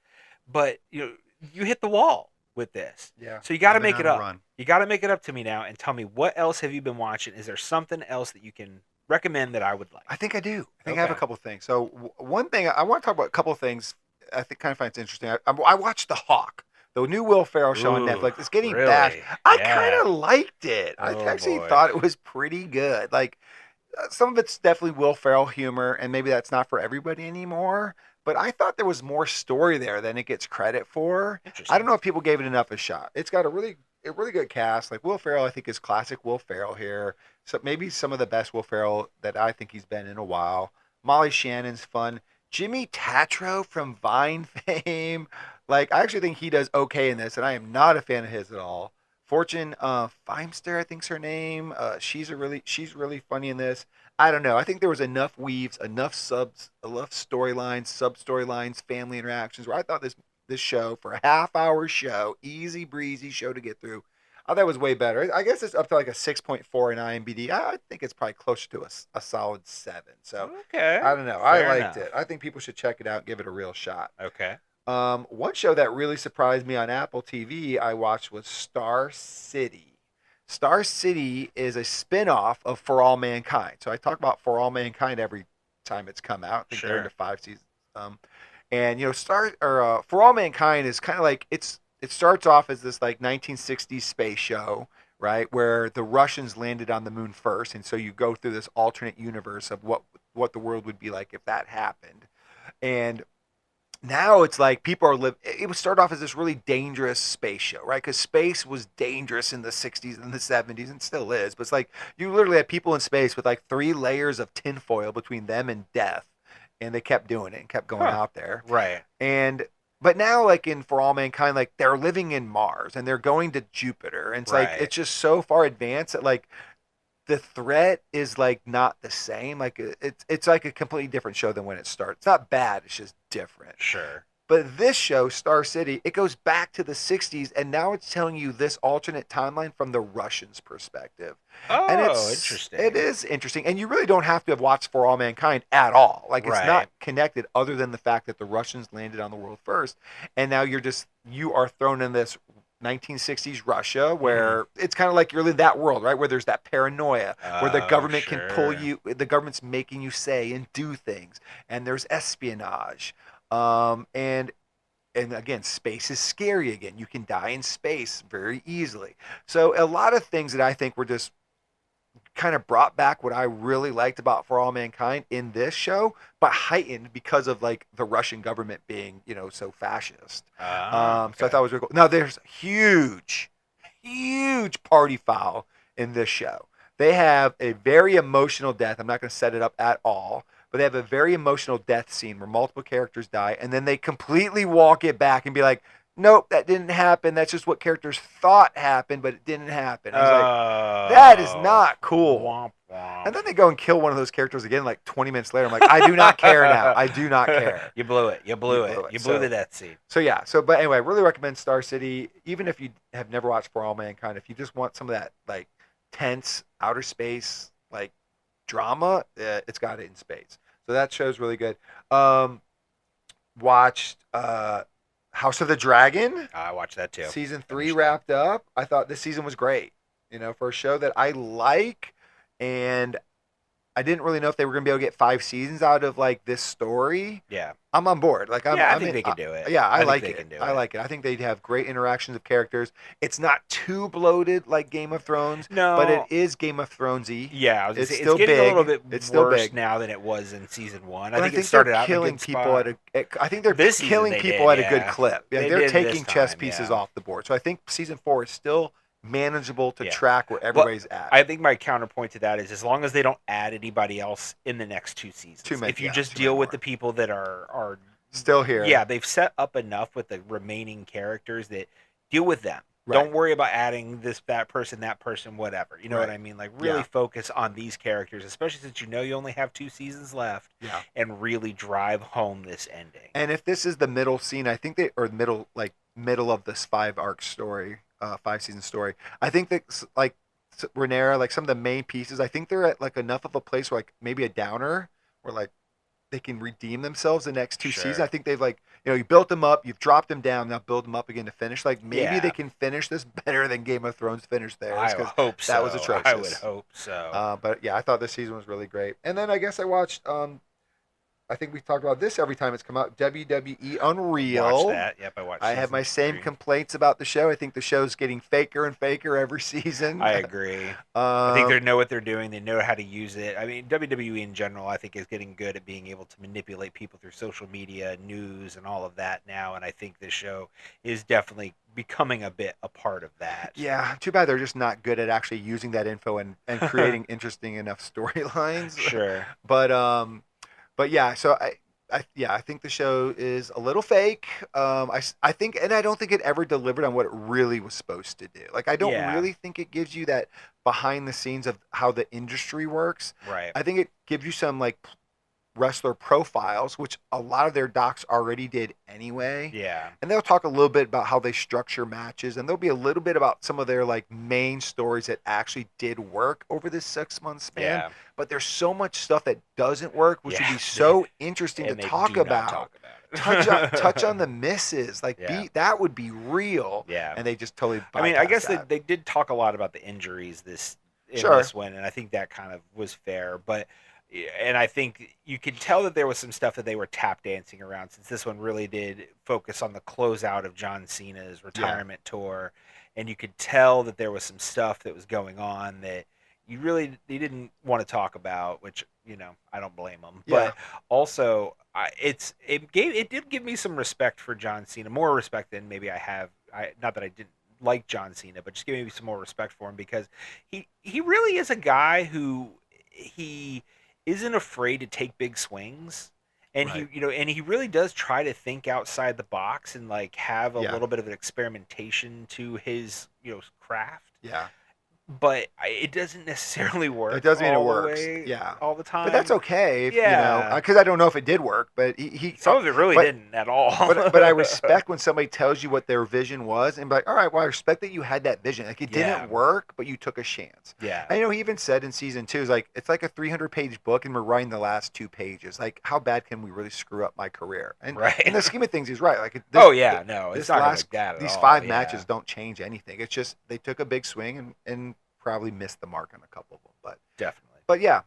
But you hit the wall with this. Yeah. So you got to make it up. You got to make it up to me now and tell me, what else have you been watching? Is there something else that you can recommend that I would like? I think I do. I think I have a couple of things. So one thing I want to talk about, a couple of things I think kind of find it interesting. I watched The Hawk, the new Will Ferrell show on Netflix. It's getting bashed. I kind of liked it. I actually thought it was pretty good. Like, some of it's definitely Will Ferrell humor, and maybe that's not for everybody anymore. But I thought there was more story there than it gets credit for. I don't know if people gave it enough a shot. It's got a really good cast. Like, Will Ferrell, I think, is classic Will Ferrell here. So maybe some of the best Will Ferrell that I think he's been in a while. Molly Shannon's fun. Jimmy Tatro from Vine fame. Like, I actually think he does okay in this, and I am not a fan of his at all. Fortune Feimster, I think's her name. She's really funny in this. I don't know. I think there was enough weaves, enough storylines, sub-storylines, family interactions where I thought this show, for a half-hour show, easy breezy show to get through, I thought it was way better. I guess it's up to like a 6.4 in IMDb. I think it's probably closer to a solid 7. So okay, I don't know. I liked it. I think people should check it out and give it a real shot. Okay. One show that really surprised me on Apple TV I watched was Star City. Star City is a spin-off of For All Mankind. So I talk about For All Mankind every time it's come out. I think they're into 5 seasons. And For All Mankind is kind of like it starts off as this like 1960s space show, right, where the Russians landed on the moon first, and so you go through this alternate universe of what the world would be like if that happened. And now it's like people are living. It would start off as this really dangerous space show, right? Because space was dangerous in the 60s and the 70s and still is. But it's like you literally had people in space with like 3 layers of tinfoil between them and death. And they kept doing it and kept going out there. Right. But now, like in For All Mankind, like they're living in Mars and they're going to Jupiter. And it's like it's just so far advanced that like the threat is like not the same. Like it's like a completely different show than when it starts. It's not bad. It's just different. Sure. But this show, Star City, it goes back to the 60s, and now it's telling you this alternate timeline from the Russians' perspective. Oh, and it's interesting. It is interesting. And you really don't have to have watched For All Mankind at all. Like, it's not connected other than the fact that the Russians landed on the world first. And now you are thrown in this 1960s Russia where it's kind of like you're in that world, right? Where there's that paranoia, where the government can pull you, the government's making you say and do things. And there's espionage. And again, space is scary again. You can die in space very easily. So a lot of things that I think were just kind of brought back what I really liked about For All Mankind in this show, but heightened because of like the Russian government being, so fascist. So I thought it was really cool. Now there's huge party foul in this show. They have a very emotional death. I'm not going to set it up at all. But they have a very emotional death scene where multiple characters die, and then they completely walk it back and be like, nope, that didn't happen. That's just what characters thought happened, but it didn't happen. I was like, that is not cool. Womp, womp. And then they go and kill one of those characters again like 20 minutes later. I'm like, I do not care now. I do not care. You blew it. You blew the death scene. So, yeah. But anyway, I really recommend Star City. Even if you have never watched For All Mankind, if you just want some of that, like, tense, outer space, like, drama, it's got it in spades. So that show's really good. Watched House of the Dragon. I watched that too. Season 3 wrapped up. I thought this season was great. For a show that I like, and I didn't really know if they were going to be able to get 5 seasons out of like this story. Yeah. I'm on board. Like I think they can do it. Yeah, I think like they it. can do I it. like it. I think they'd have great interactions of characters. It's not too bloated like Game of Thrones, No. but it is Game of Thronesy. Yeah, I was gonna say, still it's getting big. a little bit It's still worse big. now than it was in season 1. But I think it started they're out in a killing good people spot. I think they're This season killing they people did, at a good yeah. clip. Yeah, They they're did taking this chess time, pieces yeah. off the board. So I think season 4 is still manageable to Yeah. track where everybody's at. I think my counterpoint to that is as long as they don't add anybody else in the next 2 seasons. Too many- if you yeah, just too deal many with more. the people that are Still here. Yeah, they've set up enough with the remaining characters that deal with them. Right. Don't worry about adding that person, whatever. You know what Right. I mean? Like really Yeah. focus on these characters, especially since you only have 2 seasons left, Yeah. and really drive home this ending. And if this is the middle scene, I think middle of this 5 story, 5-season story. I think that like Rhaenyra, like some of the main pieces, I think they're at like enough of a place where like maybe a downer, where like they can redeem themselves the next 2 Sure. seasons. I think they've like you built them up, you've dropped them down, now build them up again to finish. Like maybe Yeah. they can finish this better than Game of Thrones finished theirs. I 'cause hope so. that was atrocious. I would hope so. But yeah, I thought this season was really great. And then I guess I watched. I think we talked about this every time it's come out. WWE Unreal. Watch that. Yep, I watched. I have season my same 3. complaints about the show. I think the show's getting faker and faker every season. I agree. I think they know what they're doing. They know how to use it. I mean, WWE in general, I think, is getting good at being able to manipulate people through social media, news, and all of that now. And I think this show is definitely becoming a part of that. Yeah, too bad they're just not good at actually using that info and creating interesting enough storylines. Sure. But yeah, so I think the show is a little fake. I think, and I don't think it ever delivered on what it really was supposed to do. Like, I don't Yeah. really think it gives you that behind the scenes of how the industry works. Right. I think it gives you some like wrestler profiles, which a lot of their docs already did anyway. Yeah. And they'll talk a little bit about how they structure matches, and there'll be a little bit about some of their like main stories that actually did work over this 6-month span. Yeah. But there's so much stuff that doesn't work, which Yeah. would be so interesting And to they talk do not about. talk about it. touch on the misses, like Yeah. that would be real. Yeah. And they just totally. I mean, I bypass guess that. they did talk a lot about the injuries in Sure. this one, and I think that kind of was fair. But and I think you could tell that there was some stuff that they were tap dancing around, since this one really did focus on the closeout of John Cena's retirement tour, and you could tell that there was some stuff that was going on that they didn't want to talk about, which I don't blame them. Yeah. But also, it did give me some respect for John Cena, more respect than maybe I have. Not that I didn't like John Cena, but just give me some more respect for him, because he really is a guy who he isn't afraid to take big swings, and Right. he really does try to think outside the box and like have a Yeah. little bit of an experimentation to his craft. Yeah. But it doesn't necessarily work. It doesn't mean it all the works. way, Yeah. all the time. But that's okay. Yeah. Because I don't know if it did work, but he Some of it really but- didn't at all. but I respect when somebody tells you what their vision was and be like, all right, well, I respect that you had that vision. Like, it Yeah. didn't work, but you took a chance. Yeah. I know he even said in season 2, it's like a 300-page book, and we're writing the last 2 pages. Like, how bad can we really screw up my career? And Right. in the scheme of things, he's right. Like, Oh yeah, no, it's this not last like that at these all. 5 Yeah. matches don't change anything. It's just they took a big swing and probably missed the mark on a couple of them. Definitely. But yeah,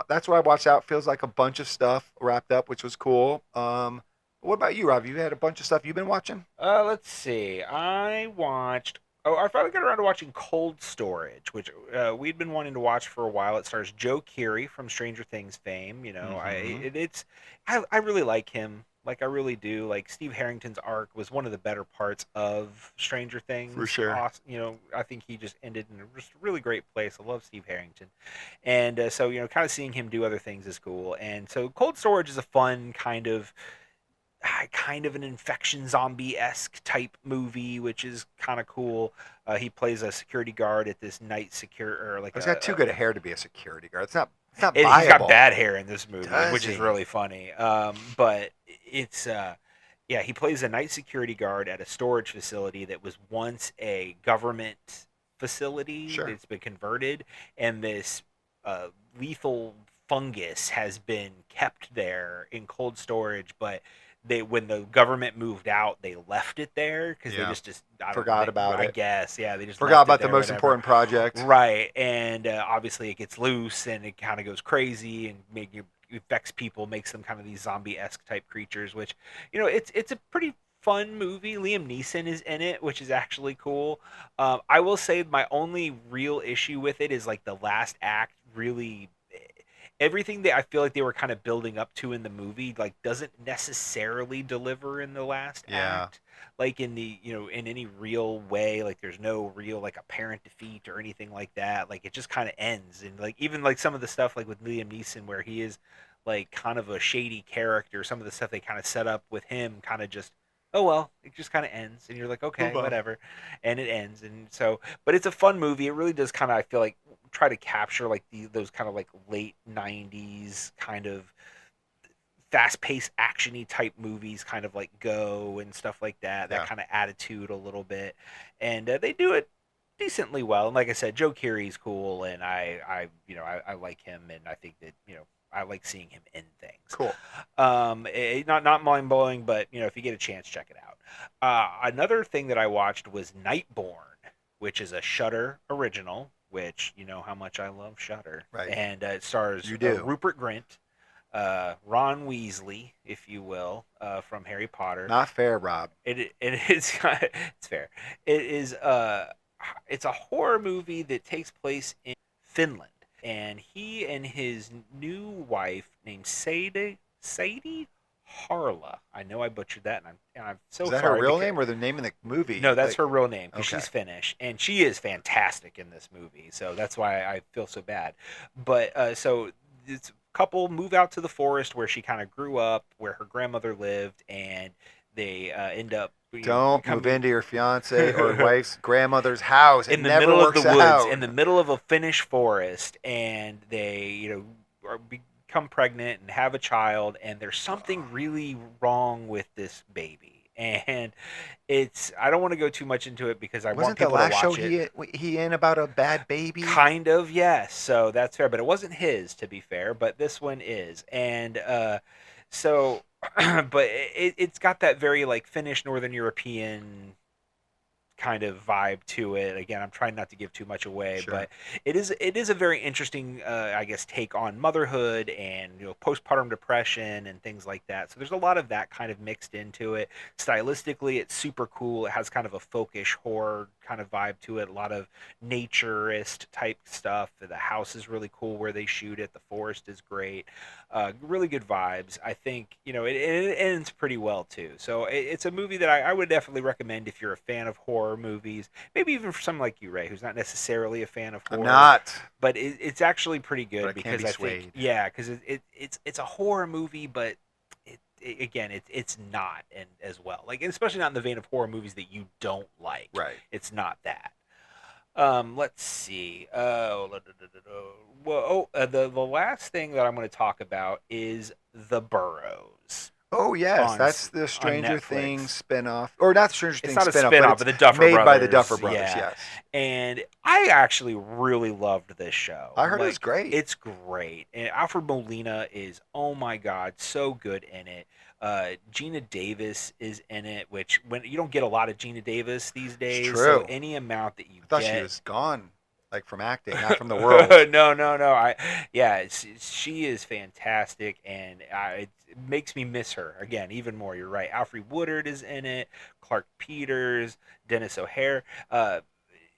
that's what I watched out. Feels like a bunch of stuff wrapped up, which was cool. What about you, Rob? You had a bunch of stuff you've been watching? Let's see. I finally got around to watching Cold Storage, which we'd been wanting to watch for a while. It stars Joe Keery from Stranger Things fame. Mhm. I really like him. Like, I really do. Like, Steve Harrington's arc was one of the better parts of Stranger Things. For sure. I think he just ended in a just really great place. I love Steve Harrington. And so, kind of seeing him do other things is cool. And so Cold Storage is a fun kind of an infection zombie-esque type movie, which is kind of cool. He plays a security guard at this night He's got too good a hair to be a security guard. It's not He's viable. got bad hair in this movie, Does which is he? really funny. But it's he plays a night security guard at a storage facility that was once a government facility. Sure. That's been converted, and this lethal fungus has been kept there in cold storage, but when the government moved out, they left it there because Yeah. they just I don't Forgot know, about I it. guess, yeah, they just Forgot left it about the there, most whatever. important project. Right, and obviously it gets loose and it kind of goes crazy and affects people, makes them kind of these zombie-esque type creatures, which, it's a pretty fun movie. Liam Neeson is in it, which is actually cool. I will say my only real issue with it is like the last act really everything that I feel like they were kind of building up to in the movie like doesn't necessarily deliver in the last Yeah. act, like in the in any real way. Like there's no real like apparent defeat or anything like that. Like it just kind of ends, and like even like some of the stuff like with Liam Neeson where he is like kind of a shady character, some of the stuff they kind of set up with him kind of just, oh well, it just kind of ends and you're like, okay, Move on. whatever, and it ends. And so, but it's a fun movie. It really does kind of, I feel like, try to capture like those kind of like late 90s kind of fast-paced actiony type movies, kind of like Go and stuff like that, Yeah. that kind of attitude a little bit. And they do it decently well. And like I said, Joe Keery's cool, and I like him, and I think that I like seeing him in things. Cool. Not mind blowing, but if you get a chance, check it out. Another thing that I watched was Nightborn, which is a Shudder original. Which you know how much I love Shudder, Right. and it stars You do. Rupert Grint, Ron Weasley, if you will, from Harry Potter. Not fair, Rob. It's it's fair. It's a horror movie that takes place in Finland, and he and his new wife named Sadie Harla. I know I butchered that, and I'm so sorry. Is that her real name or the name of the movie? No, that's her real name because Okay. she's Finnish, and she is fantastic in this movie. So that's why I feel so bad. But so this couple move out to the forest where she kind of grew up, where her grandmother lived, and they end up. Don't move into your fiance or wife's grandmother's house. It in the never middle of works the woods, out. in the middle of a Finnish forest, and they become pregnant and have a child, and there's something really wrong with this baby. And I don't want to go too much into it because I want Wasn't the people to last watch show it. he in about a bad baby? Kind of, yes. So that's fair, but it wasn't his, to be fair. But this one is, and so, but it's got that very like Finnish Northern European kind of vibe to it. Again, I'm trying not to give too much away, Sure. but it is a very interesting, I guess, take on motherhood and postpartum depression and things like that. So there's a lot of that kind of mixed into it. Stylistically, it's super cool. It has kind of a folkish horror kind of vibe to it. A lot of naturist type stuff. The house is really cool where they shoot it. The forest is great. Really good vibes. I think it ends pretty well too. So it's a movie that I would definitely recommend if you're a fan of horror movies. Maybe even for someone like you, Ray, who's not necessarily a fan of horror. I'm not. But it's actually pretty good But I because can be I swayed. think because it's a horror movie, but it's not and as well, like, and especially not in the vein of horror movies that you don't like. Right. It's not that. Let's see. The last thing that I'm going to talk about is The Burrows. Oh yes, on that's the Stranger Netflix. Things spinoff, or not the Stranger It's Things not a spinoff, spin-off, but but the it's Duffer made Brothers. by the Duffer Brothers. Yeah. Yes, And I actually really loved this show. I heard it was great. It's great. And Alfred Molina is, oh my God, so good in it. Gina Davis is in it, which when you don't get a lot of Gina Davis these days. true. So any amount that you I thought get. she was gone, like from acting, not from the world. No. She is fantastic, and it makes me miss her again even more. You're right. Alfre Woodard is in it. Clark Peters, Dennis O'Hare. A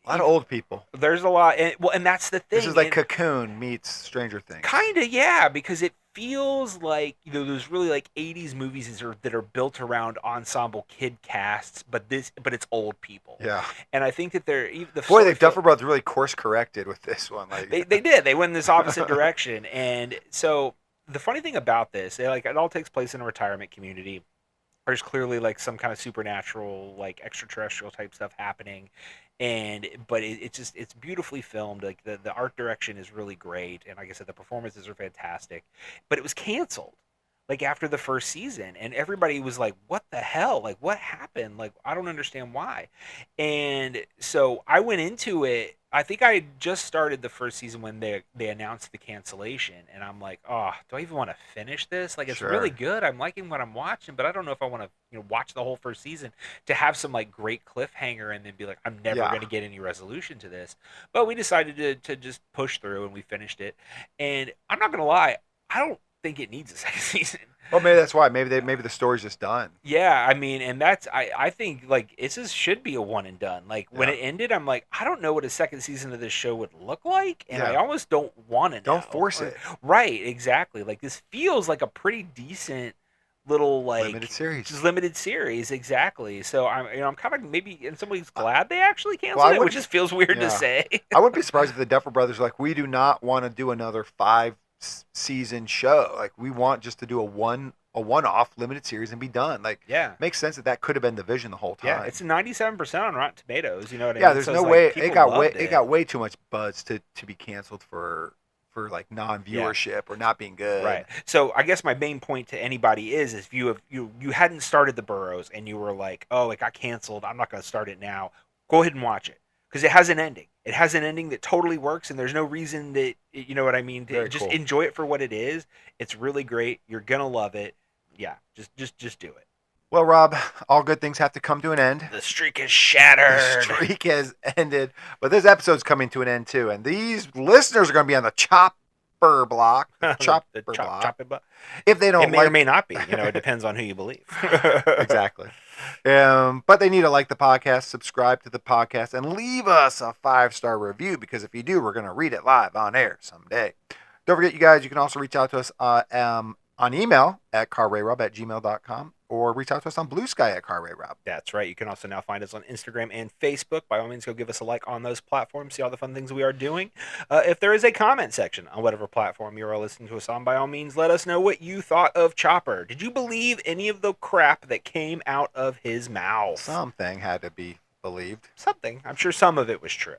lot of old people. There's a lot, and that's the thing. This is like Cocoon meets Stranger Things. Kind of, yeah, because it feels like those really like 80s movies that are built around ensemble kid casts, but it's old people. Yeah. And I think that the Duffer Brothers really course corrected with this one. Like they did. They went in this opposite direction, and so the funny thing about this, it all takes place in a retirement community. There's clearly like some kind of supernatural, like extraterrestrial type stuff happening, but it's beautifully filmed. Like the art direction is really great, and like I said, the performances are fantastic. But it was canceled like after the first season, and everybody was like, what the hell, like what happened, like I don't understand why. And so I went into it, I think I had just started the first season when they announced the cancellation, and I'm like, oh, do I even want to finish this? Like, it's really Sure. good, I'm liking what I'm watching, but I don't know if I want to, watch the whole first season to have some like great cliffhanger and then be like, I'm never Yeah. going to get any resolution to this. But we decided to just push through, and we finished it. And I'm not gonna lie, I don't think it needs a second season. Well, maybe that's why. Maybe the story's just done. Yeah, I mean, and that's I think like it just should be a one and done. Like when Yeah. it ended, I'm like, I don't know what a second season of this show would look like, and I Yeah. almost don't want to know. Don't force it. Right, exactly. Like this feels like a pretty decent little like Limited series. just limited series, exactly. So I'm kind of maybe in some ways glad they actually canceled Well, I it, which wouldn't- just feels weird yeah. to say. I wouldn't be surprised if the Duffer Brothers were like, we do not want to do another 5-season show. Like, we want just to do a one-off limited series and be done. Like, Yeah. makes sense that could have been the vision the whole time. Yeah, it's 97% on Rotten Tomatoes. You know what I Yeah, mean? there's So no it's like, way people it got loved it got way too much buzz to be canceled for like non-viewership or not being good. Right. So I guess my main point to anybody is if you hadn't started the Burrows and you were like, oh, it got canceled, I'm not going to start it now. Go ahead and watch it because it has an ending. It has an ending that totally works, and there's no reason that you know what I mean. Very Just cool. enjoy it for what it is. It's really great. You're gonna love it. Yeah. Just do it. Well, Rob, all good things have to come to an end. The streak is The shattered. streak has ended, but this episode's coming to an end too, and these listeners are going to be on the chopper block. The chopper block. Chop it, If they don't it may like or may not be. It depends on who you believe. exactly. But they need to like the podcast, subscribe to the podcast, and leave us a 5-star review, because if you do, we're going to read it live on air someday. Don't forget, you guys, you can also reach out to us on email at carrayrob@gmail.com, or reach out to us on Blue Sky at carrayrob. That's right. You can also now find us on Instagram and Facebook. By all means, go give us a like on those platforms. See all the fun things we are doing. If there is a comment section on whatever platform you are listening to us on, by all means, let us know what you thought of Chopper. Did you believe any of the crap that came out of his mouth? Something had to be believed. Something. I'm sure some of it was true.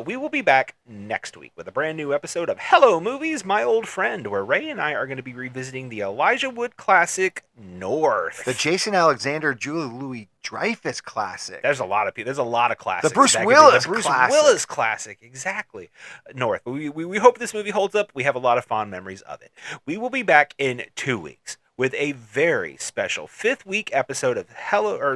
We will be back next week with a brand new episode of Hello Movies, My Old Friend, where Ray and I are going to be revisiting the Elijah Wood classic North. The Jason Alexander, Julie Louis-Dreyfus classic. There's a lot of people. There's a lot of classics. The Bruce that could be- Willis the Bruce classic. Willis classic, exactly. North. We hope this movie holds up. We have a lot of fond memories of it. We will be back in 2 weeks with a very special 5th week episode of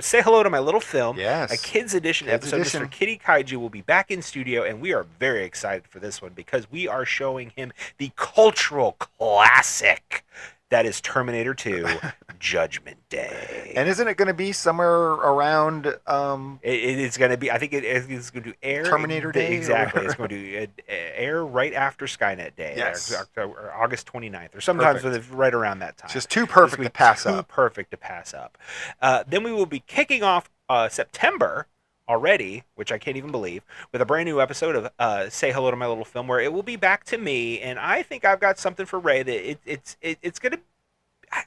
Say Hello to My Little Film. Yes. A kids edition Kids episode. edition. Mr. Kitty Kaiju will be back in studio, and we are very excited for this one because we are showing him the cultural classic that is Terminator 2 Judgment Day. And isn't it going to be somewhere around It is going to be, I think it's going to air. Terminator Day or Exactly. It's whatever? going to air right after Skynet Day. Yes. Or August 29th, or sometimes right around that time. It's just too perfect to pass Too up. perfect to pass up. Then we will be kicking off September already, which I can't even believe, with a brand new episode of Say Hello to My Little Film, where it will be back to me, and I think I've got something for Ray that it's going to,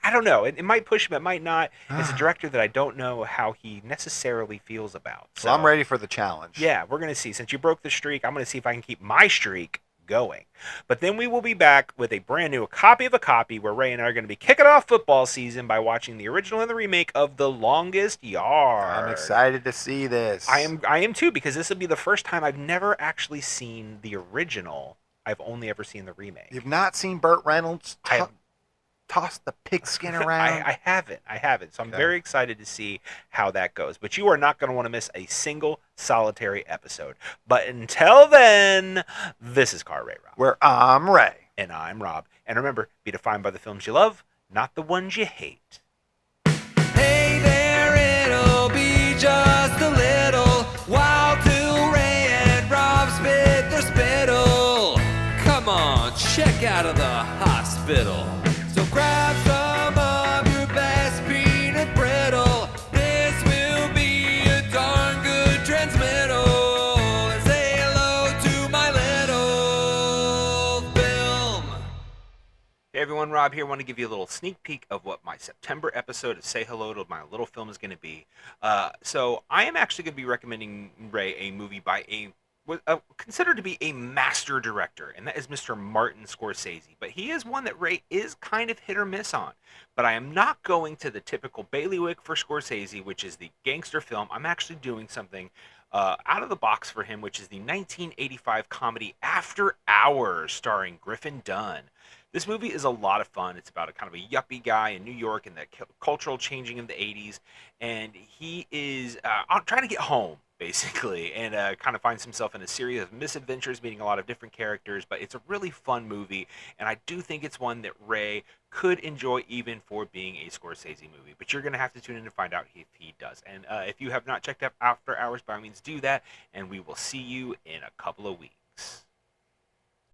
I don't know, it might push him, it might not. It's a director that I don't know how he necessarily feels about. So Well, I'm ready for the challenge. yeah, we're going to see. Since you broke the streak, I'm going to see if I can keep my streak going. But then we will be back with a brand new copy of a copy, where Ray and I are going to be kicking off football season by watching the original and the remake of The Longest Yard. I'm excited to see this. I am too, because this will be the first time I've never actually seen the original. I've only ever seen the remake. You've not seen Burt Reynolds I have- toss the pigskin around? I haven't. So I'm Okay. very excited to see how that goes. But you are not going to want to miss a single solitary episode. But until then, this is Car Ray Rob. Where I'm Ray. And I'm Rob. And remember, be defined by the films you love, not the ones you hate. Hey there, it'll be just a little while till Ray and Rob spit their spittle. Come on, check out of the hospital. So grab some of your best peanut brittle. This will be a darn good transmittal. And say hello to my little film. Hey everyone, Rob here. I want to give you a little sneak peek of what my September episode of Say Hello to My Little Film is going to be. So I am actually going to be recommending Ray a movie by a was considered to be a master director, and that is Mr. Martin Scorsese. But he is one that Ray is kind of hit or miss on. But I am not going to the typical bailiwick for Scorsese, which is the gangster film. I'm actually doing something out of the box for him, which is the 1985 comedy After Hours, starring Griffin Dunne. This movie is a lot of fun. It's about a kind of a yuppie guy in New York and the cultural changing in the 80s. And he is trying to get home, basically, and kind of finds himself in a series of misadventures, meeting a lot of different characters. But it's a really fun movie. And I do think it's one that Ray could enjoy even for being a Scorsese movie. But you're going to have to tune in to find out if he does. And if you have not checked out After Hours, by all means do that. And we will see you in a couple of weeks.